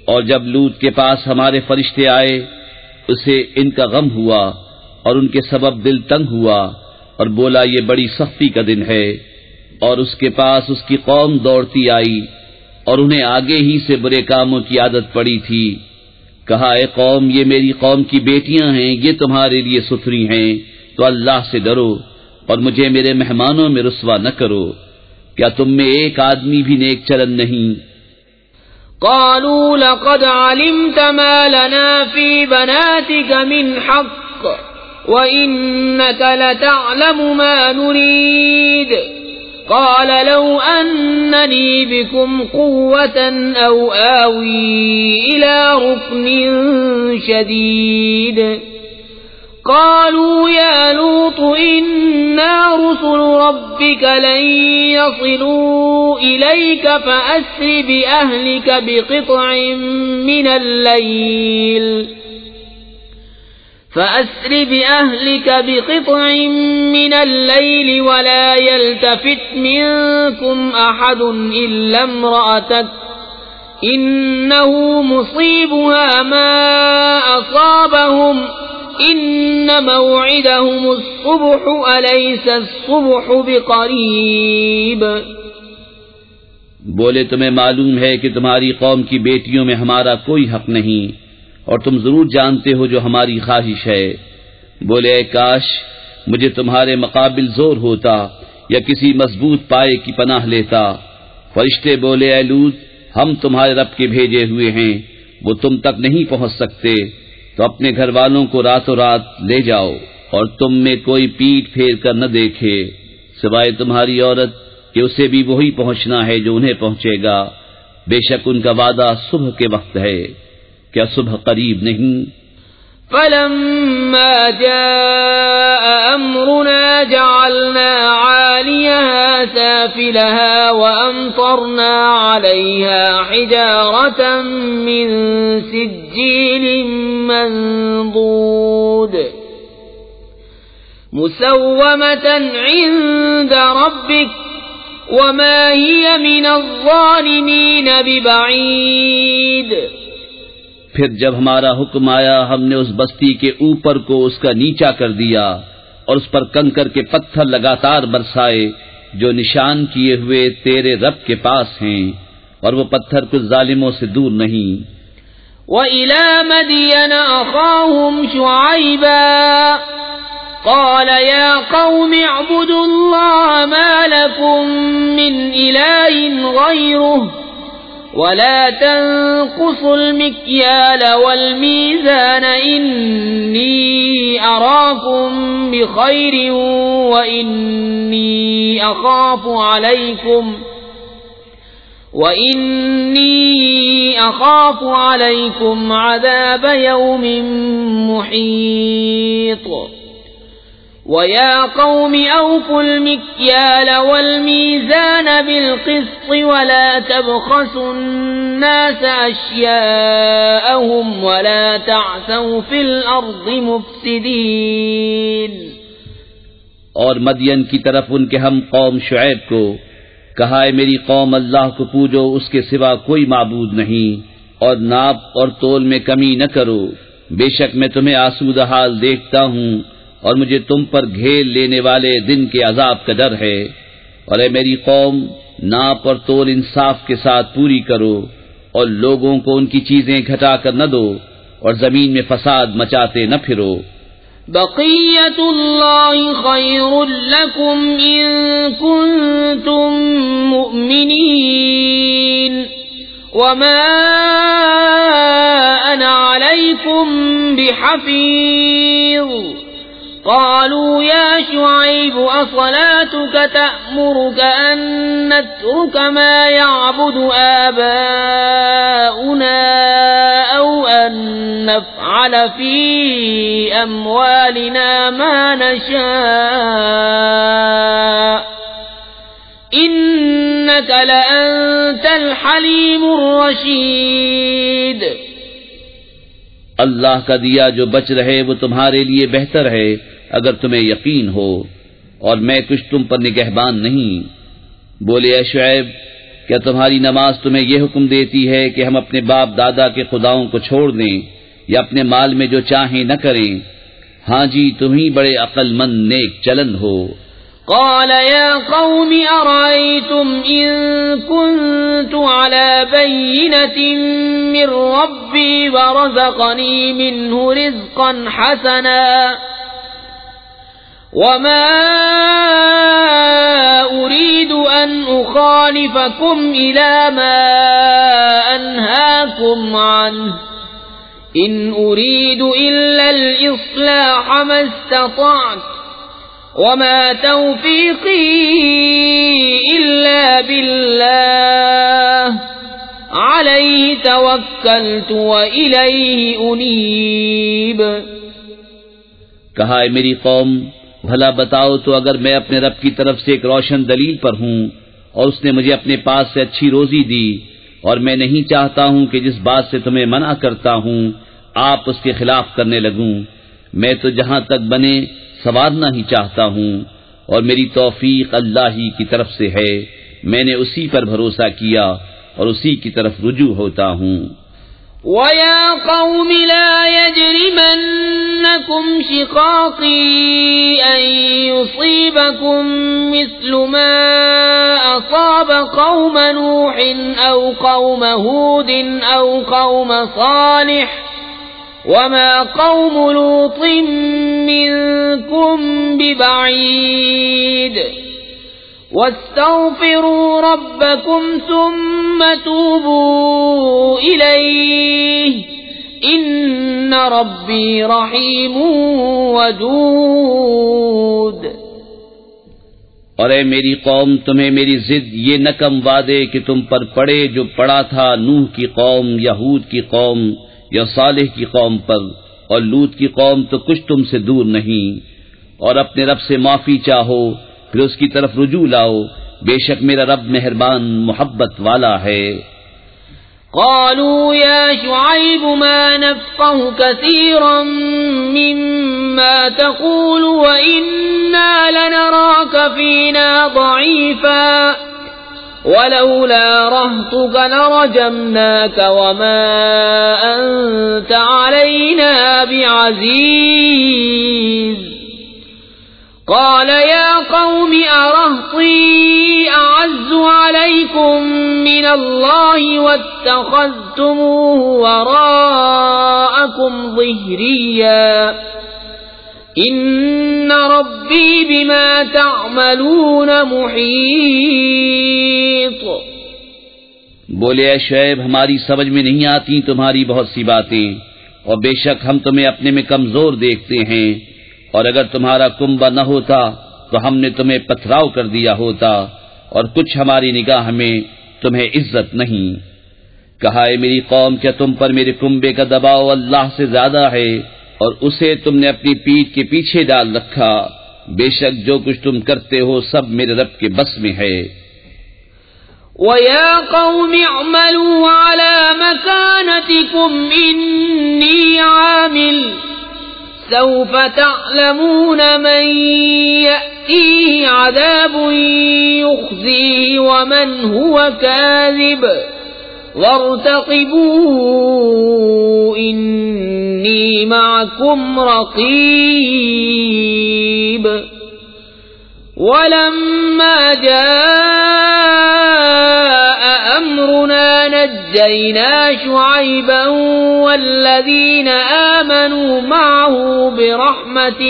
اور جب لوط کے پاس ہمارے فرشتے آئے اسے ان کا غم ہوا اور ان کے سبب دل تنگ ہوا اور بولا یہ بڑی سختی کا دن ہے، اور اس کے پاس اس کی قوم دوڑتی آئی اور انہیں آگے ہی سے برے کاموں کی عادت پڑی تھی۔ کہا اے قوم یہ میری قوم کی بیٹیاں ہیں، یہ تمہارے لیے ستھری ہیں، تو اللہ سے ڈرو اور مجھے میرے مہمانوں میں رسوا نہ کرو۔ کیا تم میں ایک آدمی بھی نیک چلن نہیں؟ قالوا لقد علمت ما لنا في بناتك من حق وإنك لتعلم ما نريد قال لو أنني بكم قوة أو آوي إلى ركن شديد قالوا يا لوط إنا رسل ربك لن يصلوا إليك فأسر بأهلك بقطع من الليل ولا يلتفت منكم أحد إلا امرأتك إنه مصيبها ما أصابهم إن موعدهم الصبح أليس الصبح بقريب؟ بولے تمہیں معلوم ہے کہ تمہاری قوم کی بیٹیوں میں ہمارا کوئی حق نہیں، اور تم ضرور جانتے ہو جو ہماری خواہش ہے۔ بولے اے کاش مجھے تمہارے مقابل زور ہوتا یا کسی مضبوط پائے کی پناہ لیتا۔ فرشتے بولے اے لوط ہم تمہارے رب کے بھیجے ہوئے ہیں، وہ تم تک نہیں پہنچ سکتے، تو اپنے گھر والوں کو راتوں رات لے جاؤ اور تم میں کوئی پیٹ پھیر کر نہ دیکھے سوائے تمہاری عورت کہ اسے بھی وہی پہنچنا ہے جو انہیں پہنچے گا، بے شک ان کا وعدہ صبح کے وقت ہے، کیا صبح قریب نہیں؟ فلما جاء أمرنا جعلنا عاليها سافلها وأمطرنا عليها حجارة من سجيل منضود مسومة عند ربك وما هي من الظالمين ببعيد۔ پھر جب ہمارا حکم آیا ہم نے اس بستی کے اوپر کو اس کا نیچا کر دیا اور اس پر کنکر کے پتھر لگاتار برسائے جو نشان کیے ہوئے تیرے رب کے پاس ہیں، اور وہ پتھر کچھ ظالموں سے دور نہیں۔ وَإِلَى مَدْيَنَ أَخَاهُمْ شُعَيْبًا قَالَ يَا قَوْمِ اعْبُدُوا اللَّهَ مَا لَكُمْ مِنْ إِلَٰهٍ غَيْرُهُ ولا تنقصوا المكيال والميزان إني أراكم بخير وإني أخاف عليكم عذاب يوم محيط وَيَا قَوْمِ أَوْفُوا الْمِكْيَالَ وَالْمِيزَانَ بِالْقِسْطِ وَلَا تَبْخَسُوا النَّاسَ أَشْيَاءَهُمْ وَلَا تَعْثَوْا فِي الْأَرْضِ مُفْسِدِينَ۔ اور مدین کی طرف ان کے ہم قوم شعیب کو کہا ہے میری قوم اللہ کو پوجو، اس کے سوا کوئی معبود نہیں، اور ناپ اور تول میں کمی نہ کرو، بے شک میں تمہیں آسودہ حال دیکھتا ہوں اور مجھے تم پر گھیر لینے والے دن کے عذاب کا ڈر ہے۔ اور اے میری قوم ناپ اور تول انصاف کے ساتھ پوری کرو اور لوگوں کو ان کی چیزیں گھٹا کر نہ دو اور زمین میں فساد مچاتے نہ پھرو۔ بقیت اللہ خیر لکم ان کنتم مؤمنین وما انا علیکم بحفیظ۔ قالوا يا شعيب أصلاتك تأمرك أن نترك ما يعبد آباؤنا أو أن نفعل في أموالنا ما نشاء إنك لأنت الحليم الرشيد۔ اللہ کا دیا جو بچ رہے وہ تمہارے لیے بہتر ہے اگر تمہیں یقین ہو، اور میں کچھ تم پر نگہبان نہیں۔ بولے اے شعیب، کیا تمہاری نماز تمہیں یہ حکم دیتی ہے کہ ہم اپنے باپ دادا کے خداؤں کو چھوڑ دیں یا اپنے مال میں جو چاہیں نہ کریں؟ ہاں جی، تم ہی بڑے عقل مند نیک چلن ہو۔ قال يا قوم أرأيتم إن كنت على بينة من ربي ورزقني منه رزقا حسنا وما أريد أن أخالفكم إلى ما أنهاكم عنه إن أريد إلا الإصلاح ما استطعت وما توفيقي إلا بالله عليه توكلت وإليه أنيب۔ کہا اے میری قوم، بھلا بتاؤ تو اگر میں اپنے رب کی طرف سے ایک روشن دلیل پر ہوں اور اس نے مجھے اپنے پاس سے اچھی روزی دی، اور میں نہیں چاہتا ہوں کہ جس بات سے تمہیں منع کرتا ہوں آپ اس کے خلاف کرنے لگوں، میں تو جہاں تک بنے سنوارنا ہی چاہتا ہوں، اور میری توفیق اللہ ہی کی طرف سے ہے، میں نے اسی پر بھروسہ کیا اور اسی کی طرف رجوع ہوتا ہوں۔ وَيَا قَوْمِ لَا يَجْرِمَنَّكُمْ شِقَاقِي أَن يُصِيبَكُم مِّثْلُ مَا أَصَابَ قَوْمَ نُوحٍ أَوْ قَوْمَ هُودٍ أَوْ قَوْمَ صَالِحٍ وَمَا قَوْمُ لُوطٍ مِّنكُم بِبَعِيدٍ وَاسْتَغْفِرُوا رَبَّكُمْ ثُمَّ تُوبُوا إِلَيْهِ إِنَّ رَبِّي رَحِيمٌ وَدُودٌ۔ اور اے میری قوم، تمہیں میری ضد یہ نہ کم وعدے کہ تم پر پڑے جو پڑا تھا نوح کی قوم، یہود کی قوم یا صالح کی قوم پر، اور لوط کی قوم تو کچھ تم سے دور نہیں۔ اور اپنے رب سے معافی چاہو، پھر اس کی طرف رجوع لاؤ، بے شک میرا رب مہربان محبت والا ہے۔ قالوا يا شعيب ما نفقه كثيرا مما تقول وإنا لنراك فينا ضعيفا ولولا رهطك لرجمناك وما أنت علينا بعزيز۔ قال يا قوم أرهطي أعز عليكم من الله واتخذتموه وراءكم ظهريا إن ربي بما تعملون محيط۔ بولے اے شعیب، ہماری سمجھ میں نہیں آتی تمہاری بہت سی باتیں، اور بے شک ہم تمہیں اپنے میں کمزور دیکھتے ہیں، اور اگر تمہارا کنبہ نہ ہوتا تو ہم نے تمہیں پتھراؤ کر دیا ہوتا، اور کچھ ہماری نگاہ میں تمہیں عزت نہیں۔ کہا اے میری قوم، کیا تم پر میرے کنبے کا دباؤ اللہ سے زیادہ ہے، اور اسے تم نے اپنی پیٹھ کے پیچھے ڈال رکھا؟ بے شک جو کچھ تم کرتے ہو سب میرے رب کے بس میں ہے۔ وَيَا قَوْمِ اعْمَلُوا عَلَى مَكَانَتِكُمْ إِنِّي عَامِلٌ سوف تعلمون من يأتيه عذاب يخزيه ومن هو كاذب وارتقبوا إني معكم رقيب۔ ولما جاء أمرنا نجينا شعيبا والذين آمنوا معه برحمة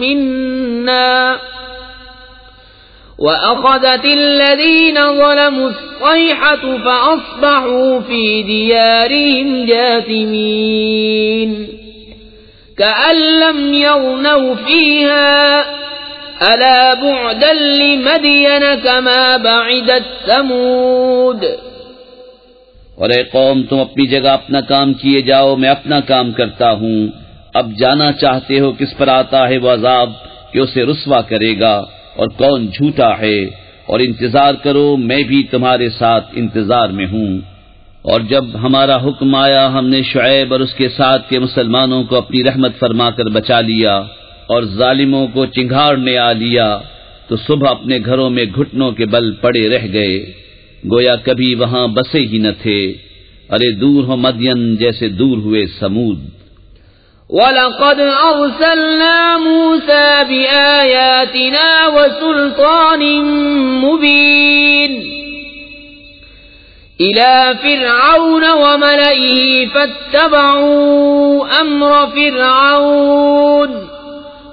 منا وأخذت الذين ظلموا الصيحة فأصبحوا في ديارهم جاثمين كأن لم يغنوا فيها ألا بعدا لمدين كما بعدت ثمود۔ اور اے قوم، تم اپنی جگہ اپنا کام کیے جاؤ، میں اپنا کام کرتا ہوں۔ اب جانا چاہتے ہو کس پر آتا ہے وہ عذاب کہ اسے رسوا کرے گا، اور کون جھوٹا ہے، اور انتظار کرو میں بھی تمہارے ساتھ انتظار میں ہوں۔ اور جب ہمارا حکم آیا ہم نے شعیب اور اس کے ساتھ کے مسلمانوں کو اپنی رحمت فرما کر بچا لیا، اور ظالموں کو چنگھاڑنے آ لیا تو صبح اپنے گھروں میں گھٹنوں کے بل پڑے رہ گئے، گویا کبھی وہاں بسے ہی نہ تھے۔ ارے دور ہو مدین جیسے دور ہوئے سمود۔ وَلَقَدْ أَرْسَلْنَا مُوسَى بِآيَاتِنَا وَسُلْطَانٍ مُبِينٍ إِلَى فِرْعَوْنَ وَمَلَئِهِ فَاتَّبَعُوا أَمْرَ فِرْعَوْنَ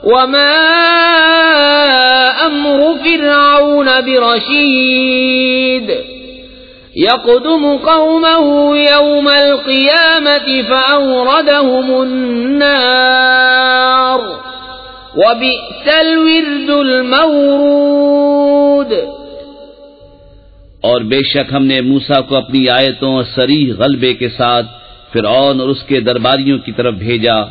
وَمَا أَمْرُ فِرْعَوْنَ بِرَشِيدٍ يَقْدُمُ قَوْمَهُ يَوْمَ الْقِيَامَةِ فَأَوْرَدَهُمُ النَّارَ وَبِئْسَ الْوِرْدُ الْمَوْرُودُ۔ اور بے شک ہم نے موسیٰ کو اپنی آیتوں اور صریح غلبے کے ساتھ فرعون اور اس کے درباریوں کی طرف بھیجا،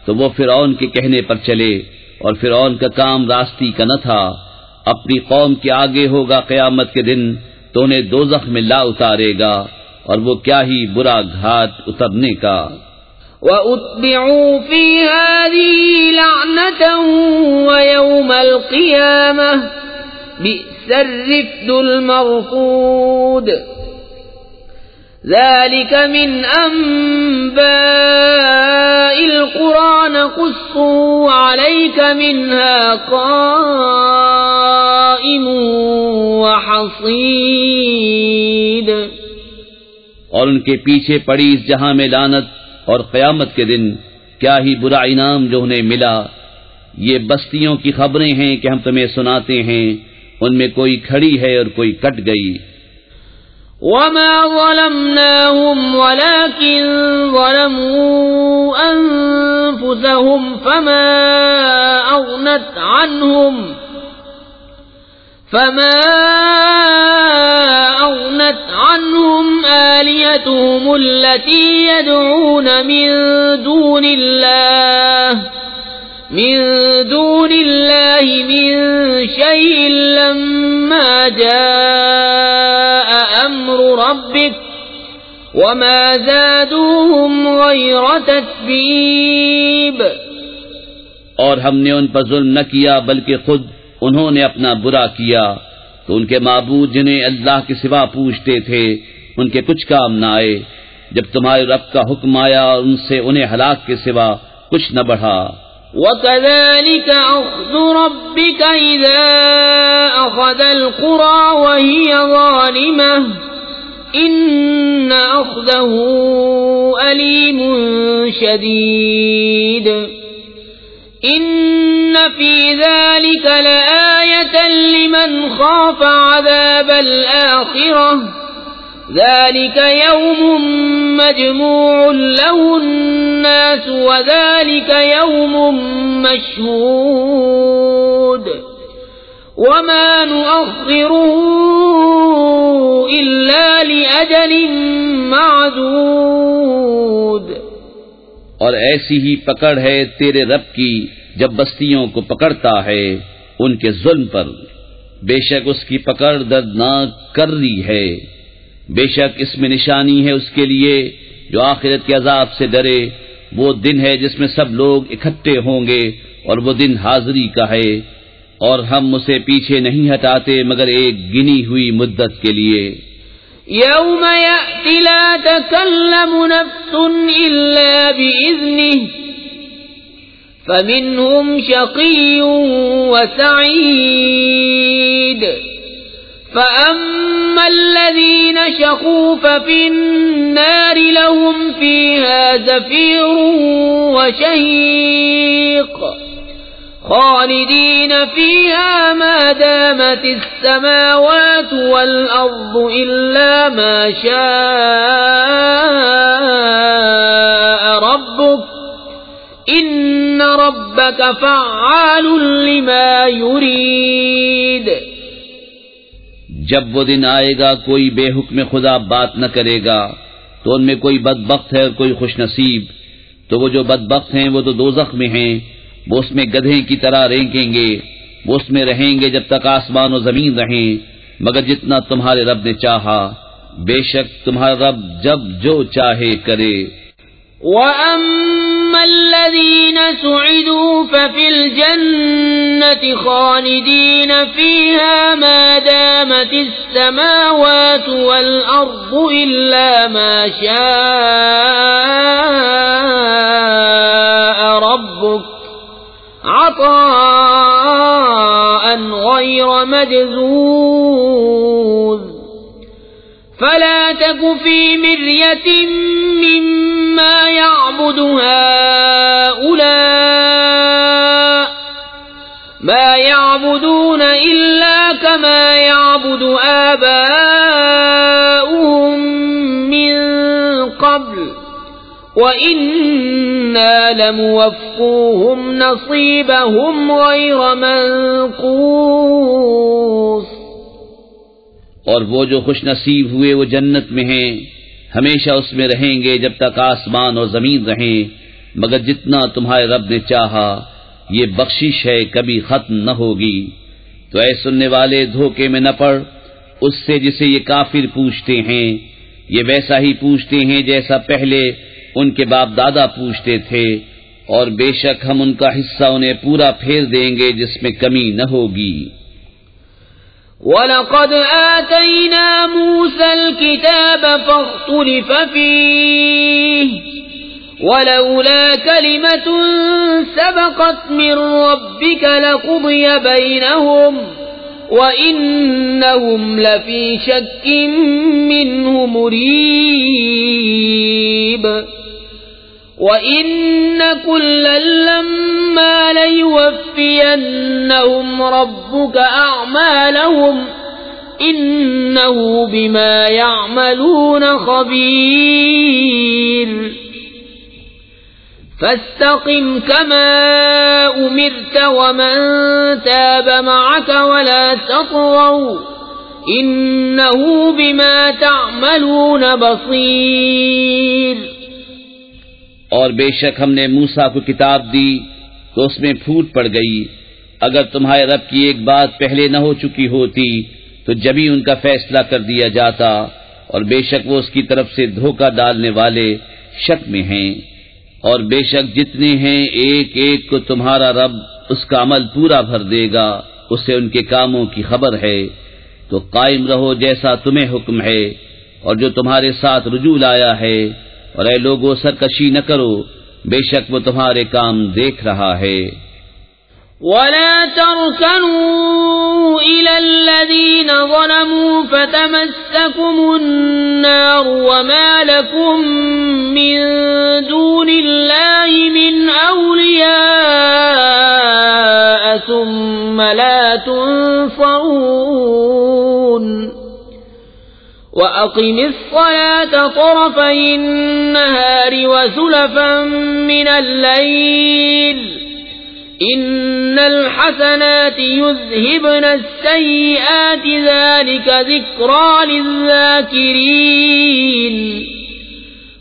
تو وہ فرعون کے کہنے پر چلے، اور فرعون کا کام راستی کا نہ تھا۔ اپنی قوم کے آگے ہوگا قیامت کے دن تو انہیں دوزخ میں لا اتارے گا، اور وہ کیا ہی برا گھاٹ اترنے کا۔ وَأُتْبِعُوا فِي هَذِهِ لَعْنَةً وَيَوْمَ الْقِيَامَةِ بِئْسَ الرِّفْدُ الْمَرْفُودُ۔ ذَلِكَ مِنْ أَنْبَاءِ الْقُرَى نَقُصُّهُ عَلَيْكَ مِنْهَا قَائِمٌ وَحَصِيدٌ۔ اور ان کے پیچھے پڑی اس جہاں میں لعنت اور قیامت کے دن کیا ہی برا انعام جو انہیں ملا۔ یہ بستیوں کی خبریں ہیں کہ ہم تمہیں سناتے ہیں، ان میں کوئی کھڑی ہے اور کوئی کٹ گئی۔ وَمَا ظَلَمْنَاهُمْ وَلَكِنْ ظَلَمُوا أَنفُسَهُمْ فَمَا أَغْنَتْ عَنْهُمْ آلِهَتُهُمُ الَّتِي يَدْعُونَ مِن دُونِ اللَّهِ مِن شَيْءٍ لَّمَّا جَاءَ أَمْرُ رَبِّكَ وَمَا زَادُوهُمْ غَيْرَ تَتْبِيبٍ۔ اور ہم نے ان پر ظلم نہ کیا بلکہ خود انہوں نے اپنا برا کیا، تو ان کے معبود جنہیں اللہ کے سوا پوچھتے تھے ان کے کچھ کام نہ آئے، جب تمہارے رب کا حکم آیا اور ان سے انہیں ہلاک کے سوا کچھ نہ بڑھا۔ وَكَذَلِكَ أَخْذُ رَبِّكَ إِذَا أَخَذَ الْقُرَى وَهِيَ ظَالِمَةٌ إِنَّ أَخْذَهُ أَلِيمٌ شَدِيدٌ۔ إِنَّ فِي ذَلِكَ لَآيَةً لِمَنْ خَافَ عَذَابَ الْآخِرَةِ ذَلِكَ يَوْمٌ مَّجْمُوعٌ لَّهُ النَّاسُ وَذَلِكَ يَوْمٌ مَّشْهُودٌ وَمَا نُؤَخِّرُهُ إِلَّا لِأَجَلٍ مَّعْدُودٍ۔ اور ایسی ہی پکڑ ہے تیرے رب کی جب بستیوں کو پکڑتا ہے ان کے ظلم پر، بے شک اس کی پکڑ دردناک کری ہے۔ بے شک اس میں نشانی ہے اس کے لیے جو آخرت کے عذاب سے ڈرے، وہ دن ہے جس میں سب لوگ اکٹھے ہوں گے اور وہ دن حاضری کا ہے، اور ہم اسے پیچھے نہیں ہٹاتے مگر ایک گنی ہوئی مدت کے لیے۔ يَوْمَ يَأْتِ لَا تَكَلَّمُ نَفْسٌ إِلَّا بِإِذْنِهِ فَمِنْهُمْ شَقِيٌّ وَسَعِيدٌ فَأَمَّا الَّذِينَ شَقُوا فَفِي النَّارِ لَهُمْ فِيهَا زَفِيرٌ وَشَهِيقٌ خَالِدِينَ فِيهَا مَا دَامَتِ السَّمَاوَاتُ وَالْأَرْضُ إِلَّا مَا شَاءَ رَبُّكَ إِنَّ رَبَّكَ فَعَّالٌ لِمَا يُرِيدُ۔ جب وہ دن آئے گا کوئی بے حکم خدا بات نہ کرے گا، تو ان میں کوئی بدبخت ہے اور کوئی خوش نصیب، تو وہ جو بدبخت ہیں وہ تو دوزخ میں ہیں، وہ اس میں گدھے کی طرح رینگیں گے، وہ اس میں رہیں گے جب تک آسمان و زمین رہیں، مگر جتنا تمہارے رب نے چاہا، بے شک تمہارا رب جب جو چاہے کرے۔ وَأَمَّا فأما الذين سعدوا ففي الجنة خالدين فيها ما دامت السماوات والأرض إلا ما شاء ربك عطاء غير مجذوذ فلا تك في مرية مما يعبد هؤلاء ما يعبدون إلا كما يعبد آباؤهم من قبل وَإِنَّا لَمُوَفُّوهُمْ نَصِيبَهُمْ غَيْرَ مَنقُوصٍ۔ اور وہ جو خوش نصیب ہوئے وہ جنت میں ہیں، ہمیشہ اس میں رہیں گے جب تک آسمان اور زمین رہیں، مگر جتنا تمہارے رب نے چاہا، یہ بخشش ہے کبھی ختم نہ ہوگی۔ تو اے سننے والے دھوکے میں نہ پڑ اس سے جسے یہ کافر پوچھتے ہیں، یہ ویسا ہی پوچھتے ہیں جیسا پہلے ان کے باپ دادا پوچھتے تھے، اور بے شک ہم ان کا حصہ انہیں پورا پھیر دیں گے جس میں کمی نہ ہوگی۔ وَلَقَدْ آتَيْنَا مُوسَى الْكِتَابَ فَاخْتُلِفَ فِيهِ وَلَوْلَا كَلِمَةٌ سَبَقَتْ مِنْ رَبِّكَ لَقُضِيَ بَيْنَهُمْ وَإِنَّهُمْ لَفِي شَكٍّ مِّنْهُ مُرِيبٍ وَإِنَّ كُلًّا لَّمَّا لَيُوَفِّيَنَّهُمْ رَبُّكَ أَعْمَالَهُمْ إِنَّهُ بِمَا يَعْمَلُونَ خَبِيرٌ فَاسْتَقِمْ كَمَا أُمِرْتَ وَمَن تَابَ مَعَكَ وَلَا تَطْغَوْا إِنَّهُ بِمَا تَعْمَلُونَ بَصِيرٌ۔ اور بے شک ہم نے موسیٰ کو کتاب دی تو اس میں پھوٹ پڑ گئی، اگر تمہارے رب کی ایک بات پہلے نہ ہو چکی ہوتی تو جبھی ان کا فیصلہ کر دیا جاتا، اور بے شک وہ اس کی طرف سے دھوکہ ڈالنے والے شک میں ہیں۔ اور بے شک جتنے ہیں ایک ایک کو تمہارا رب اس کا عمل پورا بھر دے گا، اسے ان کے کاموں کی خبر ہے۔ تو قائم رہو جیسا تمہیں حکم ہے، اور جو تمہارے ساتھ رجوع لایا ہے، اور اے لوگو سرکشی نہ کرو، بے شک وہ تمہارے کام دیکھ رہا ہے۔ وَلَا تَرْكَنُوا إِلَى الَّذِينَ ظَلَمُوا فَتَمَسَّكُمُ النَّارُ وَمَا لَكُم مِّن دُونِ اللَّهِ مِنْ أَوْلِيَاءَ ثُمَّ لَا تُنصَرُونَ وَأَقِمِ الصَّلَاةَ طَرَفَيِ النَّهَارِ وَزُلَفًا مِّنَ اللَّيْلِ إِنَّ الْحَسَنَاتِ يُذْهِبْنَ السَّيِّئَاتِ ذَلِكَ ذِكْرَى لِلذَّاكِرِينَ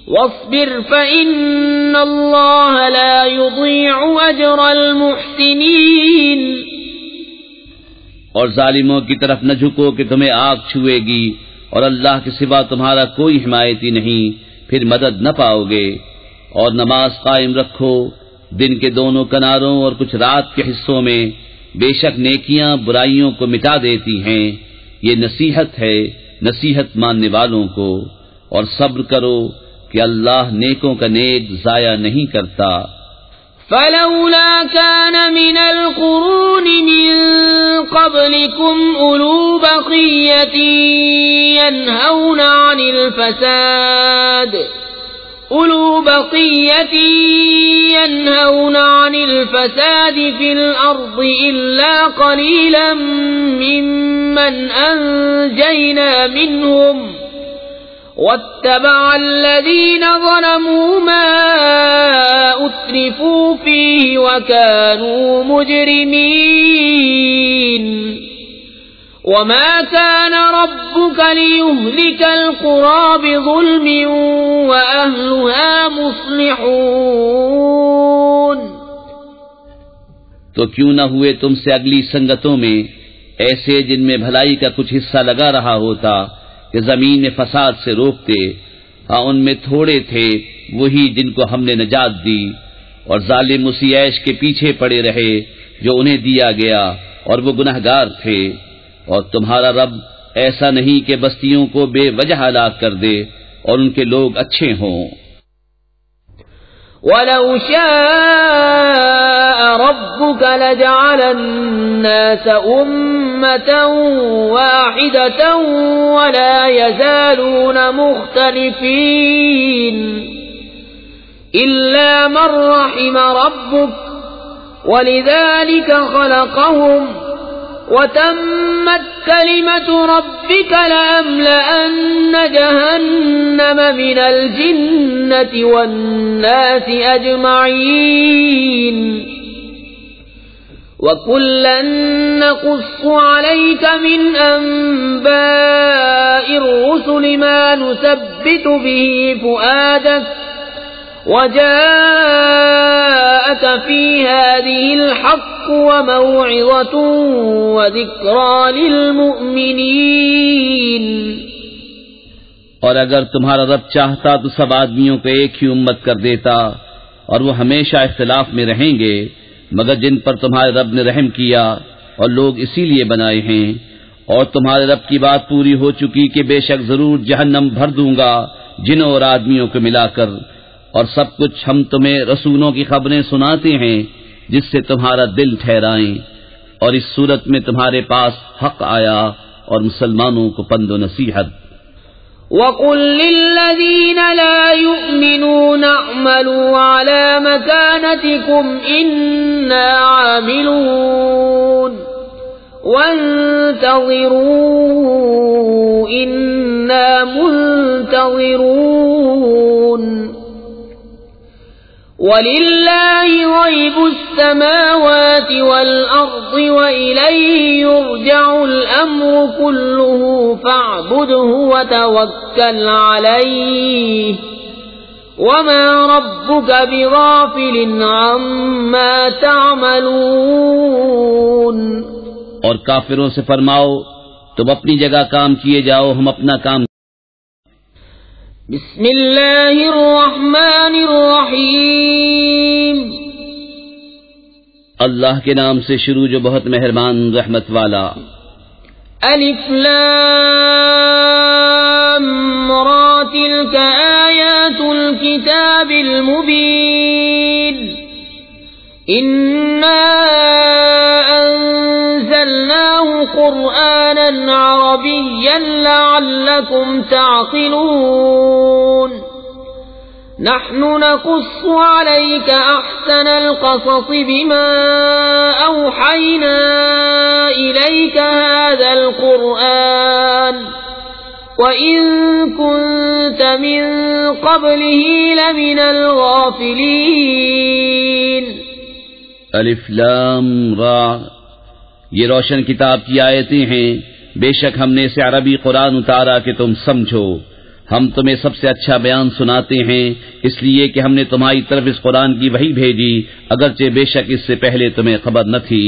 وَاصْبِرْ فَإِنَّ اللَّهَ لَا يُضِيعُ أَجْرَ الْمُحْسِنِينَ۔ اور ظالموں کی طرف نہ جھکو کہ تمہیں آگ چھوئے گی، اور اللہ کے سوا تمہارا کوئی حمایتی نہیں، پھر مدد نہ پاؤ گے۔ اور نماز قائم رکھو دن کے دونوں کناروں اور کچھ رات کے حصوں میں، بے شک نیکیاں برائیوں کو مٹا دیتی ہیں، یہ نصیحت ہے نصیحت ماننے والوں کو۔ اور صبر کرو کہ اللہ نیکوں کا نیک ضائع نہیں کرتا۔ فَلَوْلَا كَانَ مِنَ الْقُرُونِ مِن قَبْلِكُمْ أُولُو بَقِيَّةٍ يَنْهَوْنَ عَنِ الْفَسَادِ فِي الْأَرْضِ إِلَّا قَلِيلًا مِّمَّنْ أَنجَيْنَا مِنْهُمْ وَاتَّبَعَ الَّذِينَ ظَلَمُوا مَا أُتْرِفُوا فِيهِ وَكَانُوا مُجْرِمِينَ وَمَا كَانَ رَبُّكَ لِيُهْلِكَ الْقُرَى بِظُلْمٍ وَأَهْلُهَا مُصْلِحُونَ۔ تو کیوں نہ ہوئے تم سے اگلی سنگتوں میں ایسے جن میں بھلائی کا کچھ حصہ لگا رہا ہوتا کہ زمین میں فساد سے روکتے، ہاں ان میں تھوڑے تھے وہی جن کو ہم نے نجات دی، اور ظالم اسی عیش کے پیچھے پڑے رہے جو انہیں دیا گیا اور وہ گنہگار تھے، اور تمہارا رب ایسا نہیں کہ بستیوں کو بے وجہ ہلاک کر دے اور ان کے لوگ اچھے ہوں۔ وَلَوْ شَاءَ رَبُّكَ لَجَعَلَ النَّاسَ أُمَّةً وَاحِدَةً وَلَا يَزَالُونَ مُخْتَلِفِينَ إِلَّا مَن رَّحِمَ رَبُّكَ وَلِذَلِكَ خَلَقَهُمْ وَتَمَّتْ كَلِمَةُ رَبِّكَ لَأَمْلَأَنَّ جَهَنَّمَ مِنَ الْجِنَّةِ وَالنَّاسِ أَجْمَعِينَ وَكُلًّا نَّقُصُّ عَلَيْكَ مِنْ أَنبَاءِ الرُّسُلِ مَا نُثَبِّتُ بِهِ فُؤَادَكَ وَجَاءَكَ فِي هَٰذِهِ الْحَقُّ وَمَوْعِظَةٌ وَذِكْرَىٰ لِلْمُؤْمِنِينَ۔ اور اگر تمہارا رب چاہتا تو سب آدمیوں کو ایک ہی امت کر دیتا، اور وہ ہمیشہ اختلاف میں رہیں گے، مگر جن پر تمہارے رب نے رحم کیا اور لوگ اسی لیے بنائے ہیں، اور تمہارے رب کی بات پوری ہو چکی کہ بے شک ضرور جہنم بھر دوں گا جنوں اور آدمیوں کو ملا کر، اور سب کچھ ہم تمہیں رسولوں کی خبریں سناتے ہیں جس سے تمہارا دل ٹھہرائیں، اور اس صورت میں تمہارے پاس حق آیا اور مسلمانوں کو پند و نصیحت۔ وَقُل لِّلَّذِينَ لَا يُؤْمِنُونَ اعْمَلُوا عَلَىٰ مَكَانَتِكُمْ إِنَّا عَامِلُونَ وَانتَظِرُوا إِنَّا مُنتَظِرُونَ وَلِلَّهِ غَيْبُ السَّمَاوَاتِ وَالْأَرْضِ وَإِلَيْهِ يُرْجَعُ الْأَمْرُ كُلُّهُ فَاعْبُدْهُ وَتَوَكَّلْ عَلَيْهِ وَمَا رَبُّكَ بِغَافِلٍ عَمَّا تَعْمَلُونَ۔ اور کافروں سے فرماؤ تم اپنی جگہ کام کیے جاؤ، ہم اپنا کام۔ بسم اللہ الرحمن الرحیم، اللہ کے نام سے شروع جو بہت مہربان رحمت والا۔ الف لام را تلک آیات الكتاب المبین، انا انزلناه قرآنا عربيا لعلكم تعقلون، نحن نقص عليك أحسن القصص بما أوحينا إليك هذا القرآن وإن كنت من قبله لمن الغافلين۔ الف لام را، یہ روشن کتاب کی آیتیں ہیں، بے شک ہم نے اسے عربی قرآن اتارا کہ تم سمجھو، ہم تمہیں سب سے اچھا بیان سناتے ہیں اس لیے کہ ہم نے تمہاری طرف اس قرآن کی وحی بھیجی، اگرچہ بے شک اس سے پہلے تمہیں خبر نہ تھی۔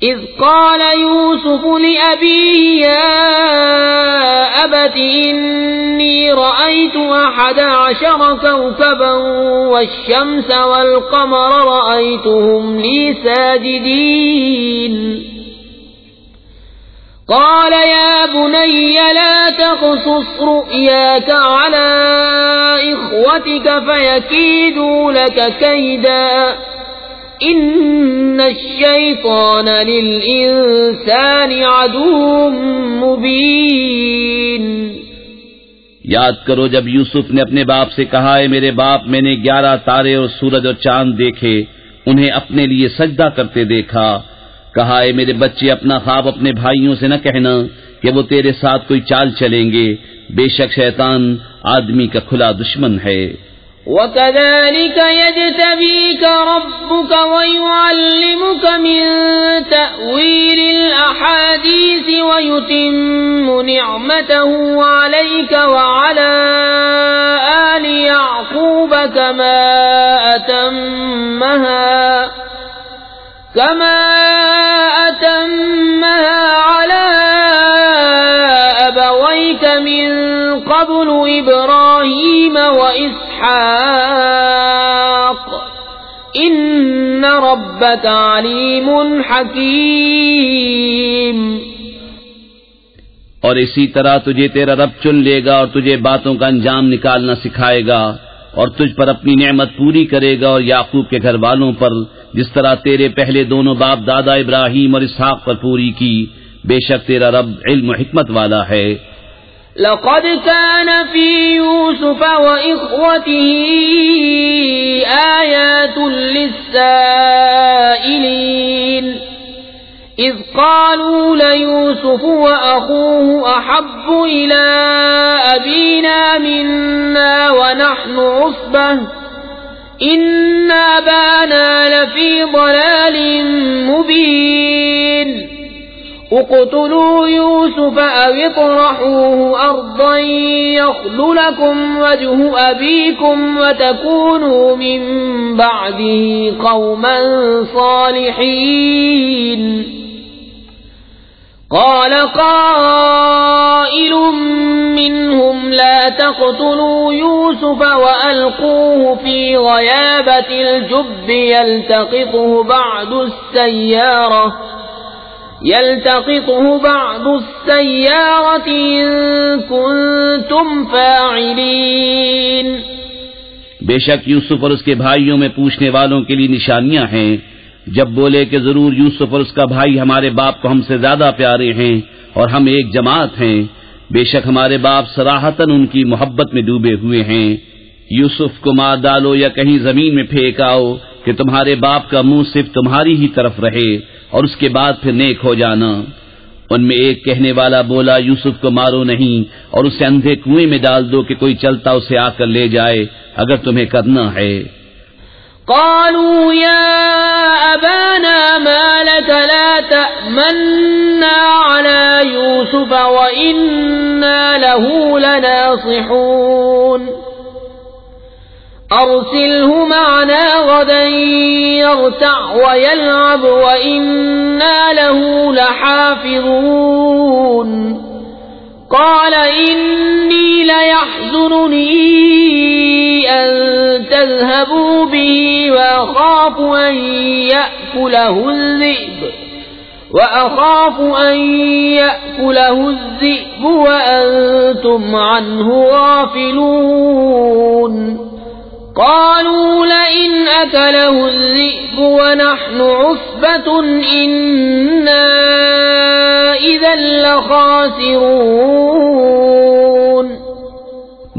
اذ قال يوسف لأبيه يا أبت إني رأيت 11 كوكبا والشمس والقمر رأيتهم لي ساجدين، قال يا بني لا تقصص رؤياك على إخوتك فيكيدوا لك كيدا ان الشیطان للانسان عدو مبین۔ یاد کرو جب یوسف نے اپنے باپ سے کہا ہے میرے باپ میں نے 11 تارے اور سورج اور چاند دیکھے، انہیں اپنے لیے سجدہ کرتے دیکھا، کہا ہے میرے بچے اپنا خواب اپنے بھائیوں سے نہ کہنا کہ وہ تیرے ساتھ کوئی چال چلیں گے، بے شک شیطان آدمی کا کھلا دشمن ہے۔ وَكَذَلِكَ يَجْتَبِيكَ رَبُّكَ وَيُعَلِّمُكَ مِن تَأْوِيلِ الْأَحَادِيثِ وَيُتِمُّ نِعْمَتَهُ عَلَيْكَ وَعَلَى آلِ يَعْقُوبَ كَمَا أَتَمَّهَا عَلَى أَبَوَيْكَ مِن قبل إبراهيم وإسحاق ربك عليم حكيم. اور اسی طرح تجھے تیرا رب چن لے گا اور تجھے باتوں کا انجام نکالنا سکھائے گا اور تجھ پر اپنی نعمت پوری کرے گا اور یعقوب کے گھر والوں پر جس طرح تیرے پہلے دونوں باپ دادا ابراہیم اور اسحاق پر پوری کی. بے شک تیرا رب علم و حکمت والا ہے. لقد كان في يوسف وإخوته آيات للسائلين إذ قالوا ليوسف وأخوه أحب إلى أبينا منا ونحن عصبة إن أبانا لفي ضلال مبين. اقتلوا يوسف أو اطرحوه أرضا يخل لكم وجه أبيكم وتكونوا من بعده قوما صالحين. قال قائل منهم لا تقتلوا يوسف وألقوه في غيابة الجب يلتقطه بعض السيارة إن كنتم فاعلين. بے شک یوسف اور اس کے بھائیوں میں پوچھنے والوں کے لیے نشانیاں ہیں. جب بولے کہ ضرور یوسف اور اس کا بھائی ہمارے باپ کو ہم سے زیادہ پیارے ہیں اور ہم ایک جماعت ہیں، بے شک ہمارے باپ صراحتاً ان کی محبت میں ڈوبے ہوئے ہیں. یوسف کو مار ڈالو یا کہیں زمین میں پھینک آؤ کہ تمہارے باپ کا منہ صرف تمہاری ہی طرف رہے اور اس کے بعد پھر نیک ہو جانا. ان میں ایک کہنے والا بولا یوسف کو مارو نہیں اور اسے اندھے کنویں میں ڈال دو کہ کوئی چلتا اسے آ کر لے جائے اگر تمہیں کرنا ہے. قالوا يا أبانا ما لك لا تأمنا على يوسف وإنا له لناصحون. أرسله معنا غدا يرتع ويلعب وإنا له لحافظون. قال إني ليحزنني أن تذهبوا به وأخاف أن يأكله الذئب وأنتم عنه غافلون. قالوا لئن أكله الذئب ونحن عصبة إنا إذا لخاسرون.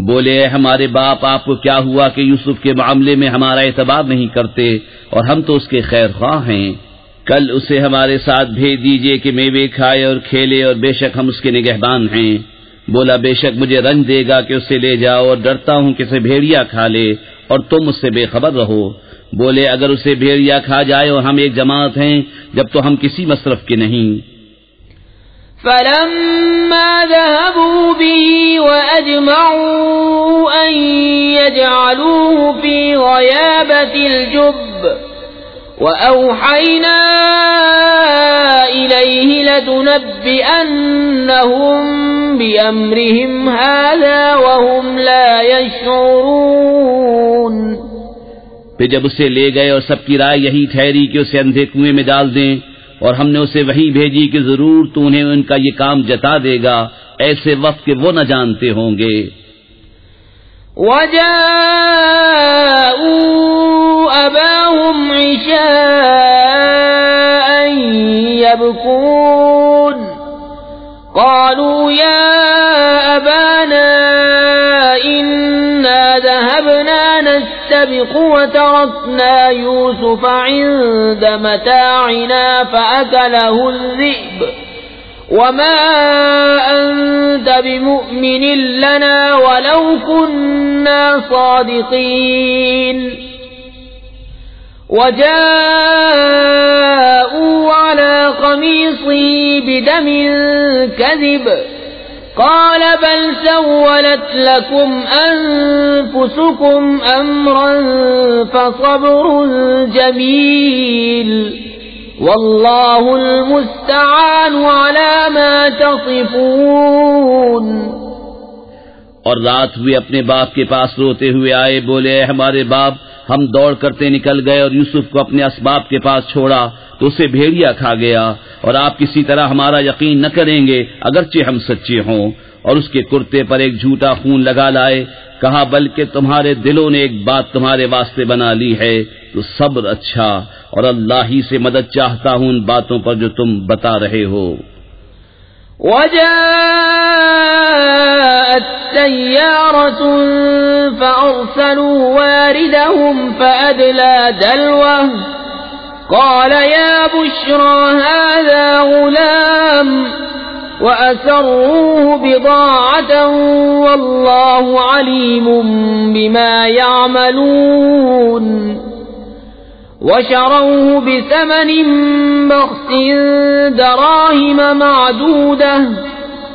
بولے ہمارے باپ آپ کو کیا ہوا کہ یوسف کے معاملے میں ہمارا اعتبار نہیں کرتے اور ہم تو اس کے خیر خواہ ہیں. کل اسے ہمارے ساتھ بھیج دیجئے کہ میوے کھائے اور کھیلے اور بے شک ہم اس کے نگہبان ہیں. بولا بے شک مجھے رنج دے گا کہ اسے لے جاؤ اور ڈرتا ہوں کہ اسے بھیڑیا کھا لے اور تم اس سے بے خبر رہو. بولے اگر اسے بھیڑیا کھا جائے اور ہم ایک جماعت ہیں جب تو ہم کسی مصرف کے نہیں. فلما ذهبوا به وأجمعوا أن يجعلوه في غيابة الجب وأوحينا إليه لتنبئنهم بأمرهم هذا وهم لا يشعرون. پھر جب اسے لے گئے اور سب کی رائے یہی ٹھہری کہ اسے اندھے کنویں میں ڈال دیں اور ہم نے اسے وحی بھیجی کہ ضرور تو انہیں ان کا یہ کام جتا دے گا ایسے وقت کہ وہ نہ جانتے ہوں گے. وَجَاءُوا أَبَاهُمْ عِشَاءً يَبْكُونَ قَالُوا يَا أَبَانَا إِنَّا ذَهَبْنَا نَسْتَبِقُ وَتَرَكْنَا يُوسُفَ عِندَ مَتَاعِنَا فَأَكَلَهُ الذِّئْبُ وَمَا أَنْتَ بِمُؤْمِنٍ لَنَا وَلَوْ كُنَّا صَادِقِينَ. وَجَاءُوا عَلَى قَمِيصِهِ بِدَمٍ كَذِبٍ قال بل سولت لكم أنفسكم أمرا فصبر جميل والله المستعان على ما تصفون. اور رات ہوئے اپنے باپ کے پاس روتے ہوئے آئے. بولے ہمارے باپ ہم دوڑ کرتے نکل گئے اور یوسف کو اپنے اسباب کے پاس چھوڑا تو اسے بھیڑیا کھا گیا، اور آپ کسی طرح ہمارا یقین نہ کریں گے اگرچہ ہم سچے ہوں۔ اور اس کے کرتے پر ایک جھوٹا خون لگا لائے، کہا بلکہ تمہارے دلوں نے ایک بات تمہارے واسطے بنا لی ہے تو صبر اچھا، اور اللہ ہی سے مدد چاہتا ہوں ان باتوں پر جو تم بتا رہے ہو۔ وجاءت سيارة فأرسلوا واردهم فأدلى دلوه قال يا بشرى هذا غلام وأسروه بضاعة والله عليم بما يعملون وشروه بثمن بخس دراهم معدودة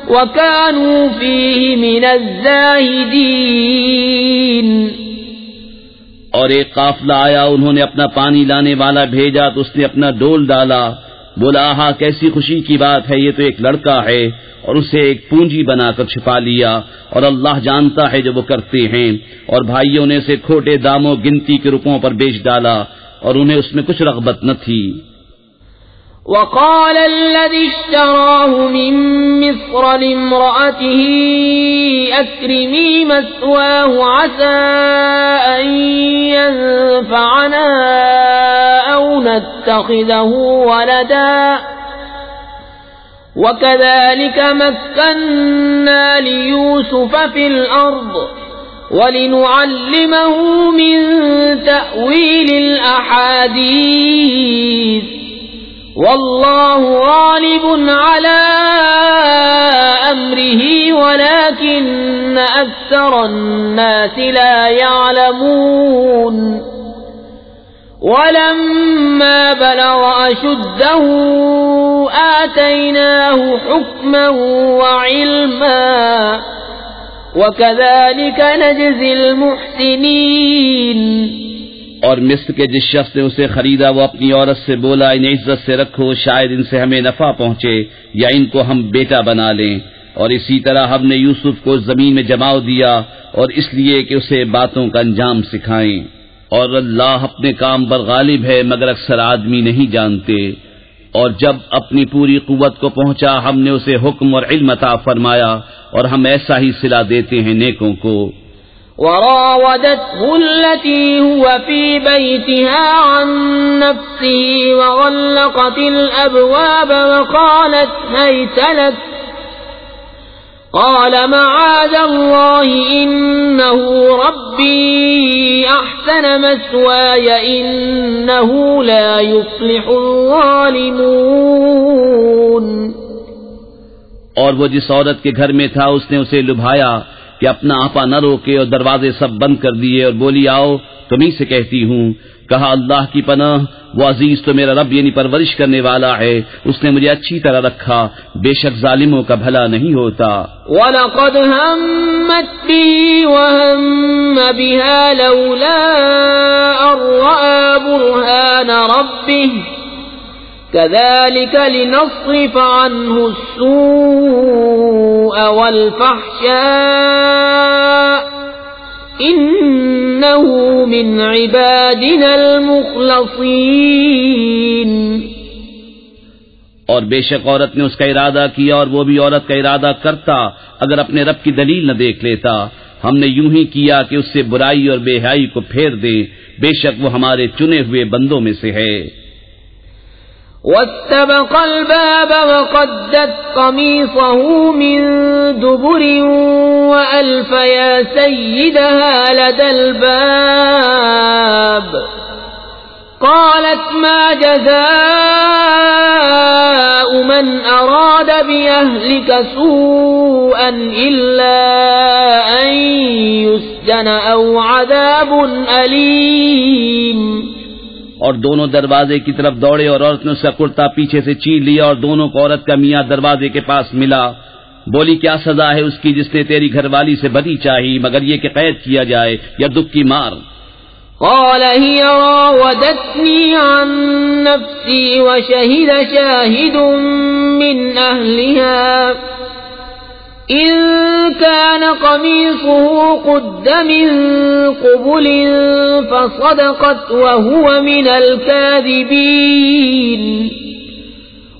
وكانوا فيه من الزاهدين۔ اور ایک قافلہ آیا، انہوں نے اپنا پانی لانے والا بھیجا تو اس نے اپنا ڈول ڈالا، بولا آہا کیسی خوشی کی بات ہے، یہ تو ایک لڑکا ہے، اور اسے ایک پونجی بنا کر چھپا لیا، اور اللہ جانتا ہے جو وہ کرتے ہیں۔ اور بھائیوں نے اسے کھوٹے داموں گنتی کے روپوں پر بیچ ڈالا، اور انہیں اس میں کچھ رغبت نہ تھی۔ وقال الذي اشتراه من مصر لامرأته أكرمي مثواه عسى أن ينفعنا أو نتخذه ولدا وكذلك مكنا ليوسف في الأرض ولنعلمه من تأويل الأحاديث والله غالب على أمره ولكن أكثر الناس لا يعلمون ولما بلغ أشده آتيناه حكما وعلما وكذلك نجزي المحسنين۔ اور مصر کے جس شخص نے اسے خریدا وہ اپنی عورت سے بولا انہیں عزت سے رکھو، شاید ان سے ہمیں نفع پہنچے یا ان کو ہم بیٹا بنا لیں۔ اور اسی طرح ہم نے یوسف کو زمین میں جماؤ دیا، اور اس لیے کہ اسے باتوں کا انجام سکھائیں۔ اور اللہ اپنے کام پر غالب ہے مگر اکثر آدمی نہیں جانتے۔ اور جب اپنی پوری قوت کو پہنچا ہم نے اسے حکم اور علم عطا فرمایا، اور ہم ایسا ہی صلہ دیتے ہیں نیکوں کو۔ وراودته التي هو في بيتها عن نفسه وغلقت الأبواب وقالت هيت لك قال معاذ الله إنه ربي أحسن مثواي إنه لا يفلح الظالمون۔ اور وہ جس عورت کے گھر میں تھا اس نے اسے لبھایا کہ اپنا آپا نہ روکے، اور دروازے سب بند کر دیے، اور بولی آؤ تمہیں سے کہتی ہوں۔ کہا اللہ کی پناہ، وہ عزیز تو میرا رب یعنی پرورش کرنے والا ہے، اس نے مجھے اچھی طرح رکھا، بے شک ظالموں کا بھلا نہیں ہوتا۔ وَلَقَدْ هَمَّتْ بِهِ وَهَمَّ بِهَا لَوْلَا أَن رَّأَىٰ بُرْهَانَ رَبِّهِ كَذَلِكَ لِنَصْرِفَ عَنْهُ السُّوءَ وَالْفَحْشَاءَ إِنَّهُ مِنْ عِبَادِنَا الْمُخْلَصِينَ۔ اور بے شک عورت نے اس کا ارادہ کیا، اور وہ بھی عورت کا ارادہ کرتا اگر اپنے رب کی دلیل نہ دیکھ لیتا۔ ہم نے یوں ہی کیا کہ اس سے برائی اور بے حیائی کو پھیر دیں، بے شک وہ ہمارے چنے ہوئے بندوں میں سے ہے۔ واستبق الباب وقدت قميصه من دبر وألف يا سيدها لدى الباب قالت ما جزاء من أراد بأهلك سوءا إلا أن يسجن أو عذاب أليم۔ اور دونوں دروازے کی طرف دوڑے، اور عورت نے اس کا کرتا پیچھے سے چیر لیا، اور دونوں کو عورت کا میاں دروازے کے پاس ملا۔ بولی کیا سزا ہے اس کی جس نے تیری گھر والی سے بدی چاہی مگر یہ کہ قید کیا جائے یا دکھ کی مار۔ قال هي راودتني عن نفسي وشهد شاهد من أهلها إن كان قميصه قد من قبل فصدقت وهو من الكاذبين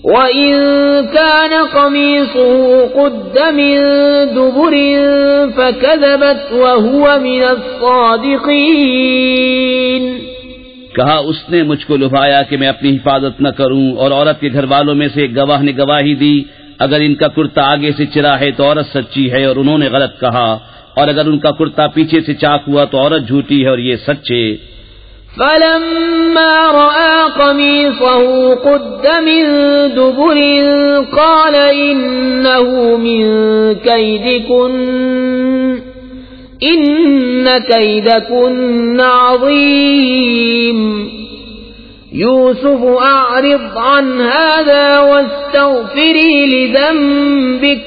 وإن كان قميصه قد من دبر فكذبت وهو من الصادقين. کہا اس نے مجھ کو لبھایا کہ میں اپنی حفاظت نہ کروں، اور عورت کے گھر والوں میں سے ایک گواہ نے گواہی دی اگر ان کا کرتا آگے سے چرا ہے تو عورت سچی ہے اور انہوں نے غلط کہا، اور اگر ان کا کرتا پیچھے سے چاک ہوا تو عورت جھوٹی ہے اور یہ سچے. فلما رأى قميصه قد من دبر قال إنه من كيدكن إن كيدكن عظيم يوسف أعرض عن هذا واستغفري لذنبك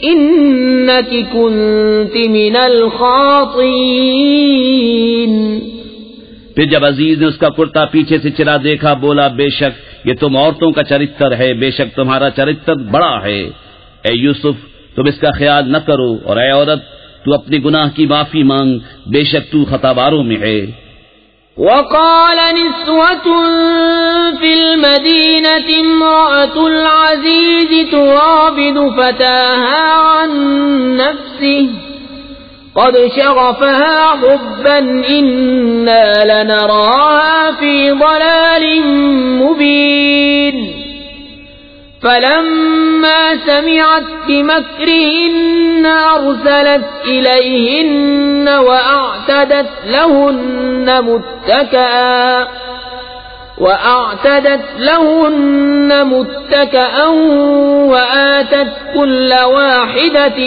إنك كنت من الخاطئين. پھر جب عزیز نے اس کا کرتا پیچھے سے چرا دیکھا بولا بے شک یہ تم عورتوں کا چرتر ہے، بے شک تمہارا چرتر بڑا ہے. اے یوسف تم اس کا خیال نہ کرو، اور اے عورت تو اپنے گناہ کی معافی مانگ، بے شک تو خطاباروں میں ہے. وقال نسوة في المدينة امرأة العزيز تراود فتاها عن نفسه قد شغفها حبا إنا لنراها في ضلال مبين. فلما سمعت بمكرهن أرسلت إليهن وأعتدت لهن متكئا وآتت كل واحدة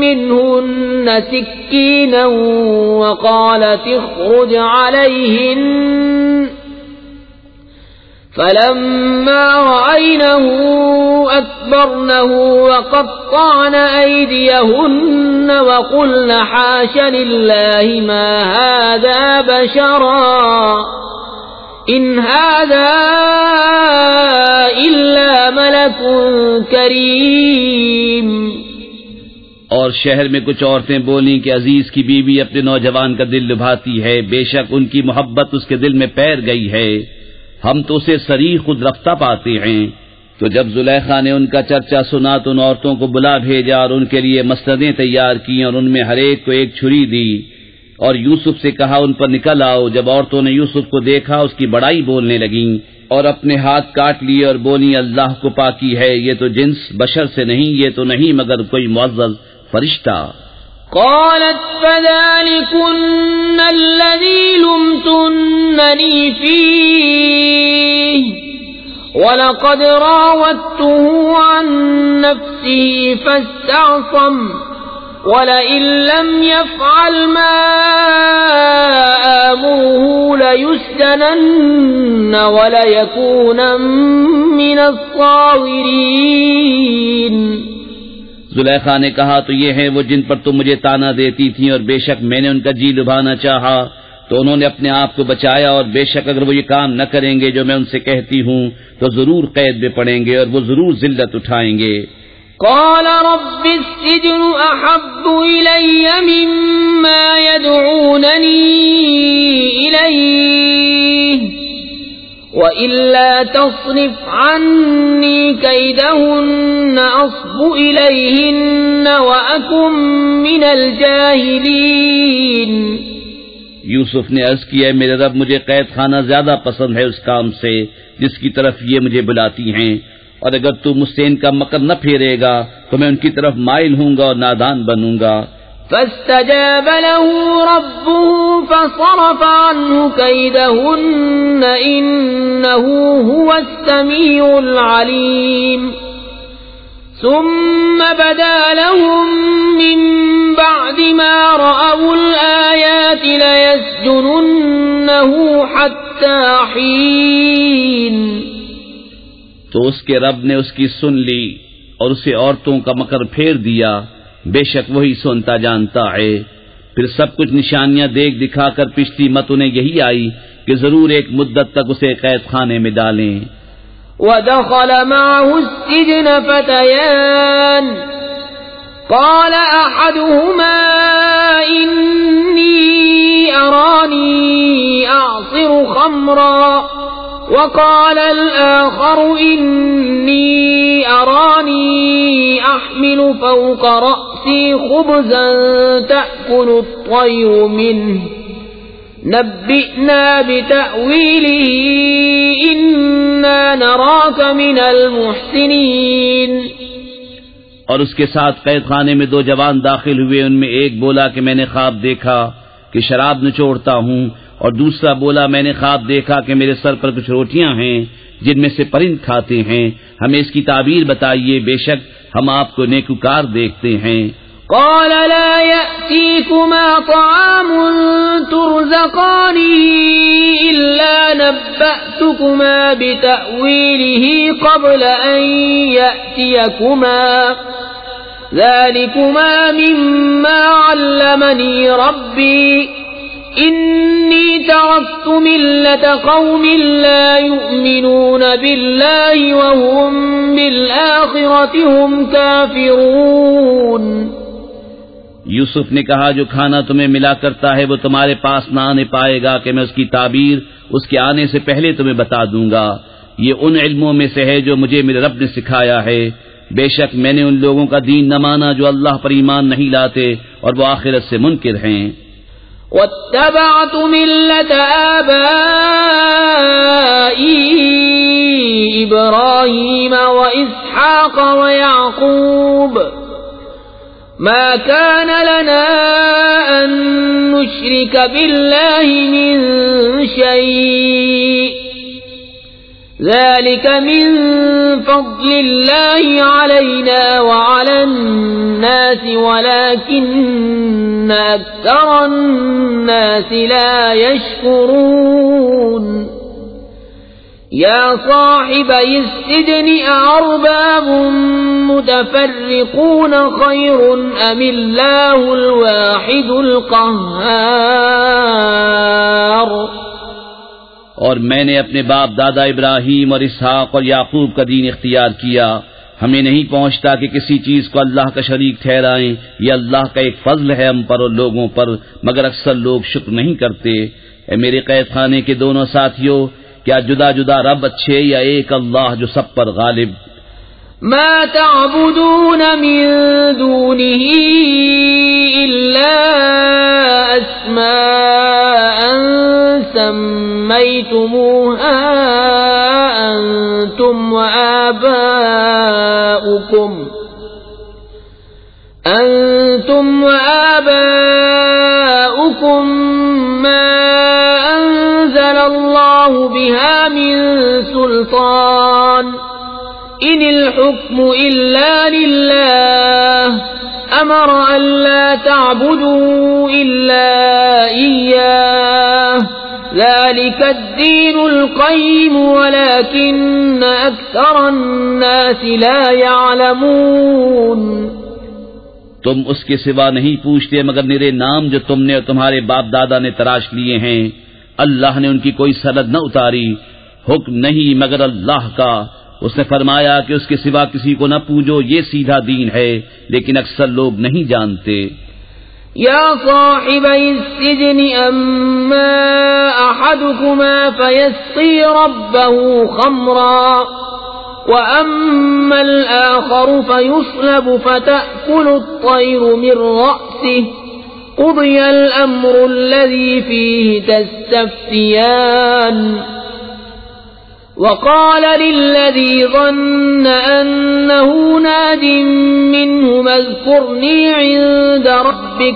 منهن سكينا وقالت اخرج عليهن. فلما رأينه أكبرنه وقطعن أيديهن وقلن حاش لله ما هذا بشرا إن هذا إلا ملك كريم. اور شہر میں کچھ عورتیں بولیں کہ عزیز کی بیوی اپنے نوجوان کا دل لبھاتی ہے، بے شک ان کی محبت اس کے دل میں پیر گئی ہے، ہم تو اسے صریح خود رفتہ پاتے ہیں. تو جب زلیخا نے ان کا چرچا سنا تو ان عورتوں کو بلا بھیجا اور ان کے لیے مسندیں تیار کی اور ان میں ہر ایک کو ایک چھری دی اور یوسف سے کہا ان پر نکل آؤ. جب عورتوں نے یوسف کو دیکھا اس کی بڑائی بولنے لگیں اور اپنے ہاتھ کاٹ لیے اور بولی اللہ کو پاکی ہے، یہ تو جنس بشر سے نہیں، یہ تو نہیں مگر کوئی معزز فرشتہ. قالت فذلكن الذي لمتنني فيه ولقد راودته عن نفسه فاستعصم ولئن لم يفعل ما آمره ليسجنن وليكون من الصاغرين. زلیخا نے کہا تو یہ ہیں وہ جن پر تم مجھے تانا دیتی تھی، اور بے شک میں نے ان کا جی لبھانا چاہا تو انہوں نے اپنے آپ کو بچایا، اور بے شک اگر وہ یہ کام نہ کریں گے جو میں ان سے کہتی ہوں تو ضرور قید میں پڑیں گے اور وہ ضرور ذلت اٹھائیں گے. قال رب السجن احب الی مما يدعوننی الیہ وَإِلَّا تَصْرِفْ عَنِّي كَيْدَهُنَّ أَصْبُ إِلَيْهِنَّ وَأَكُن مِّنَ الْجَاهِلِينَ. یوسف نے عرض کیا میرے رب مجھے قید خانہ زیادہ پسند ہے اس کام سے جس کی طرف یہ مجھے بلاتی ہیں، اور اگر تو مجھ سے ان کا مکر نہ پھیرے گا تو میں ان کی طرف مائل ہوں گا اور نادان بنوں گا. فاستجاب له ربه فصرف عنه كيدهن إنه هو السميع العليم. ثم بدا لهم من بعد ما رأوا الآيات ليسجننه حتى حين. تو اس کے رب نے اس کی سن لی اور اسے عورتوں کا مکر پھیر دیا، بے شک وہی سنتا جانتا ہے. پھر سب کچھ نشانیاں دیکھ دکھا کر پچھلی مت انہیں یہی آئی کہ ضرور ایک مدت تک اسے قید خانے میں ڈالیں. وَدَخَلَ مَعَهُ السِّجْنَ فَتَيَانِ قال أحدهما إني أراني أعصر خمرا وقال الآخر إني أراني أحمل فوق رأسي خبزا تأكل الطير منه نبئنا بتأويله إنا نراك من المحسنين. اور اس کے ساتھ قید خانے میں دو جوان داخل ہوئے. ان میں ایک بولا کہ میں نے خواب دیکھا کہ شراب نچوڑتا ہوں، اور دوسرا بولا میں نے خواب دیکھا کہ میرے سر پر کچھ روٹیاں ہیں جن میں سے پرند کھاتے ہیں. ہمیں اس کی تعبیر بتائیے، بے شک ہم آپ کو نیکوکار دیکھتے ہیں. قال لا يأتيكما طعام ترزقانه إلا نبأتكما بتأويله قبل أن يأتيكما ذلكما مما علمني ربي إني تركت ملة قوم لا يؤمنون بالله وهم بالآخرة هم كافرون. یوسف نے کہا جو کھانا تمہیں ملا کرتا ہے وہ تمہارے پاس نہ آنے پائے گا کہ میں اس کی تعبیر اس کے آنے سے پہلے تمہیں بتا دوں گا. یہ ان علموں میں سے ہے جو مجھے میرے رب نے سکھایا ہے. بے شک میں نے ان لوگوں کا دین نہ مانا جو اللہ پر ایمان نہیں لاتے اور وہ آخرت سے منکر ہیں. واتبعت ملة آبائي إبراهيم وإسحاق ويعقوب ما كان لنا أن نشرك بالله من شيء ذلك من فضل الله علينا وعلى الناس ولكن أكثر الناس لا يشكرون. يا صاحبي السجن أأرباب متفرقون خير أم الله الواحد القهار. اور میں نے اپنے باپ دادا ابراہیم اور اسحاق اور یعقوب کا دین اختیار کیا. ہمیں نہیں پہنچتا کہ کسی چیز کو اللہ کا شریک ٹھہرائیں. یہ اللہ کا ایک فضل ہے ہم پر اور لوگوں پر، مگر اکثر لوگ شکر نہیں کرتے. اے میرے قید خانے کے دونوں ساتھیوں، کیا جدا جدا رب اچھے یا ایک اللہ جو سب پر غالب؟ ما تعبدون من دونه إلا أسماء سميتموها أنتم وآباؤكم ما أنزل الله بها من سلطان إن الحكم إلا لله أمر أن لا تعبدوا إلا إياه ذلك الدين القيم ولكن أكثر الناس لا يعلمون. تم اس کے سوا نہیں پوچھتے مگر میرے نام جو تم نے اور تمہارے باپ دادا نے تراش لیے ہیں. اللہ نے ان کی کوئی سند نہ اتاری. حکم نہیں مگر اللہ کا. اس نے فرمایا کہ اس کے سوا کسی کو نہ پوجو، یہ سیدھا دین ہے، لیکن اکثر لوگ نہیں جانتے. یا صاحبی السجن اما احدكما فيسقي ربه خمرا واما الاخر فيصلب فتأكل الطير من رأسه قضي الامر الذي فيه تستفتيان. وقال للذي ظن أنه ناج منه اذكرني عند ربك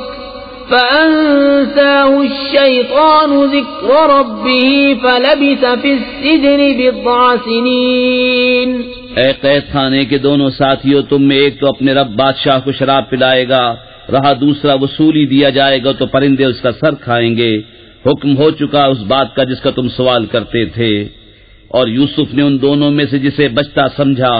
فأنساه الشيطان ذكر ربه فلبث في السجن بضع سنين. اے قید خانے کے دونوں ساتھیوں، تم میں ایک تو اپنے رب بادشاہ کو شراب پلائے گا، رہا دوسرا وصولی دیا جائے گا تو پرندے اس کا سر کھائیں گے. حکم ہو چکا اس بات کا جس کا تم سوال کرتے تھے. اور یوسف نے ان دونوں میں سے جسے بچتا سمجھا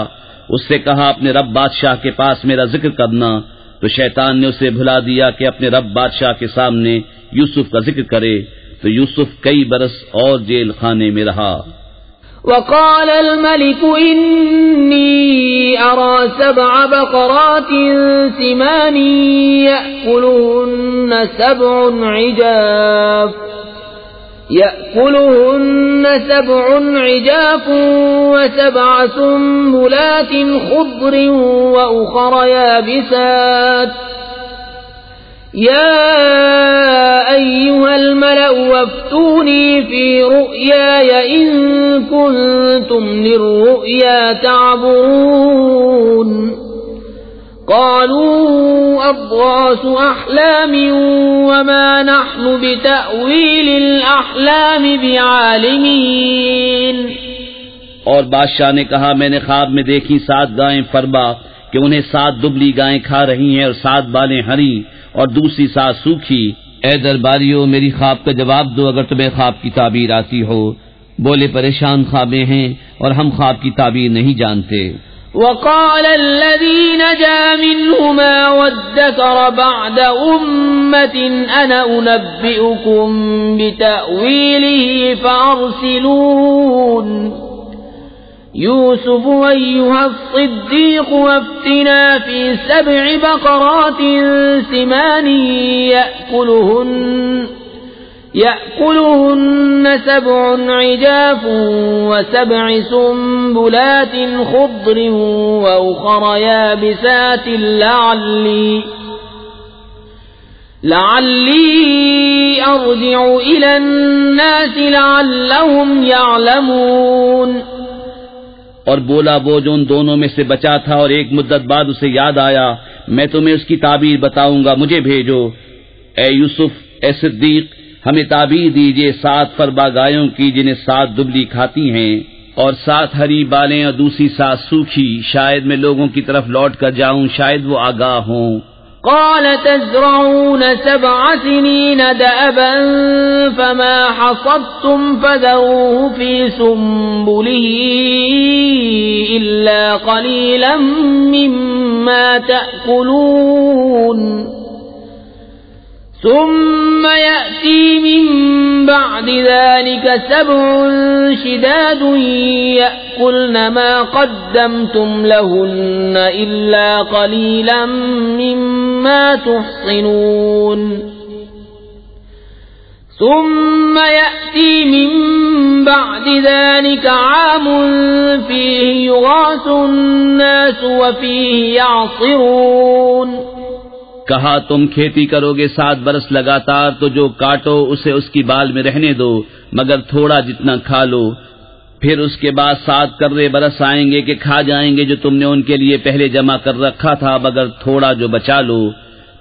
اس سے کہا اپنے رب بادشاہ کے پاس میرا ذکر کرنا، تو شیطان نے اسے بھلا دیا کہ اپنے رب بادشاہ کے سامنے یوسف کا ذکر کرے. تو یوسف کئی برس اور جیل خانے میں رہا. وقال الملك إني أرى 7 بقرات سمان يأكلهن سبع عجاف و7 سنبلات خضر وأخر يابسات يا أيها الملأ وافتوني في رؤياي إن كنتم للرؤيا تعبرون قالوا أضغاث أحلام وما نحن بتأويل الأحلام بعالمين. اور بادشاہ نے کہا میں نے خواب میں دیکھی 7 گائیں فربا کہ انہیں 7 دبلی گائیں کھا رہی ہیں اور 7 بالیں ہری اور دوسری 7 سوکھی. اے درباریوں میری خواب کا جواب دو اگر تمہیں خواب کی تعبیر آتی ہو. بولے پریشان خوابیں ہیں اور ہم خواب کی تعبیر نہیں جانتے. وقال الذي نجا منهما وادكر بعد أمة أنا أنبئكم بتأويله فأرسلون يوسف أيها الصديق وافتنا في 7 بقرات سمان يأكلهن 7 عجاف و7 سنبلات خضر وأخر يابسات لعلي أرجع إلى الناس لعلهم يعلمون. اور بولا وہ جو ان دونوں میں سے بچا تھا اور ایک مدت بعد اسے یاد آیا میں تمہیں اس کی تعبیر بتاؤں گا مجھے بھیجو. اے یوسف اے صدیق ہمیں تعبیر دیجئے 7 فربا گایوں کی جنہیں 7 دبلی کھاتی ہیں اور 7 ہری بالیں اور دوسری 7 سوکھی. شاید میں لوگوں کی طرف لوٹ کر جاؤں شاید وہ آگاہ ہوں. قال تزرعون 7 سنين دأبا فما حصدتم فذروه في سنبله إلا قليلا مما تأكلون ثم يأتي من بعد ذلك 7 شداد يأكلن ما قدمتم لهن إلا قليلا مما تحصنون ثم يأتي من بعد ذلك عام فيه يغاث الناس وفيه يعصرون. کہا تم کھیتی کرو گے 7 برس لگاتار تو جو کاٹو اسے اس کی بال میں رہنے دو مگر تھوڑا جتنا کھا لو. پھر اس کے بعد 7 کرے برس آئیں گے کہ کھا جائیں گے جو تم نے ان کے لیے پہلے جمع کر رکھا تھا مگر تھوڑا جو بچا لو.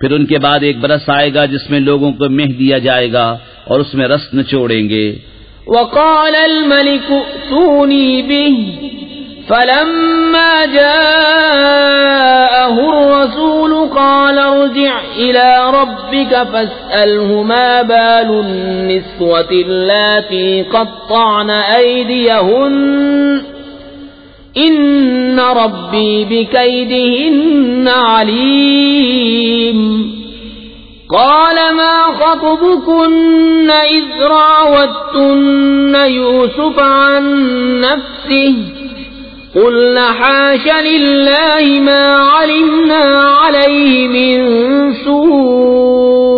پھر ان کے بعد 1 برس آئے گا جس میں لوگوں کو مہ دیا جائے گا اور اس میں رس نچوڑیں گے. وقال الملك ائتوني به فلما جاءه الرسول قال ارجع إلى ربك فاسأله ما بال النسوة اللاتي قطعن أيديهن إن ربي بكيدهن عليم. قال ما خطبكن إذ راوتن يوسف عن نفسه قلنا حاش لله ما علمنا عليه من سوء.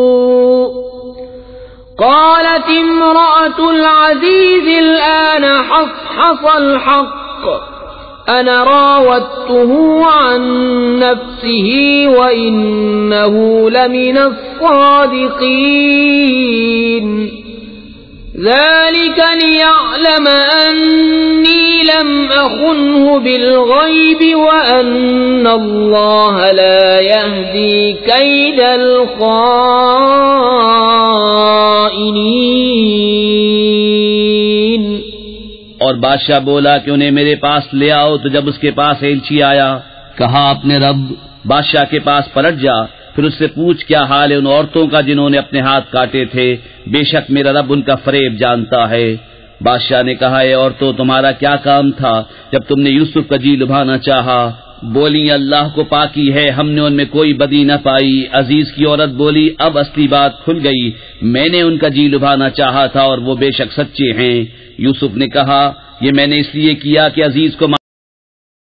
قالت امرأة العزيز الآن حصحص الحق أنا راودته عن نفسه وإنه لمن الصادقين. ذلك ليعلم أني لم أخنه بالغيب وأن الله لا يهدي كيد الخائنين. اور بادشاہ بولا کہ انہیں میرے پاس لے آؤ. تو جب اس کے پاس ایلچی آیا کہا اپنے رب بادشاہ کے پاس پلٹ جا پھر اس سے پوچھ کیا حال ہے ان عورتوں کا جنہوں نے اپنے ہاتھ کاٹے تھے بے شک میرا رب ان کا فریب جانتا ہے. بادشاہ نے کہا اے عورتوں تمہارا کیا کام تھا جب تم نے یوسف کا جی لبھانا چاہا؟ بولی اللہ کو پاکی ہے ہم نے ان میں کوئی بدی نہ پائی. عزیز کی عورت بولی اب اصلی بات کھل گئی میں نے ان کا جی لبھانا چاہا تھا اور وہ بے شک سچے ہیں. یوسف نے کہا یہ میں نے اس لیے کیا کہ عزیز کو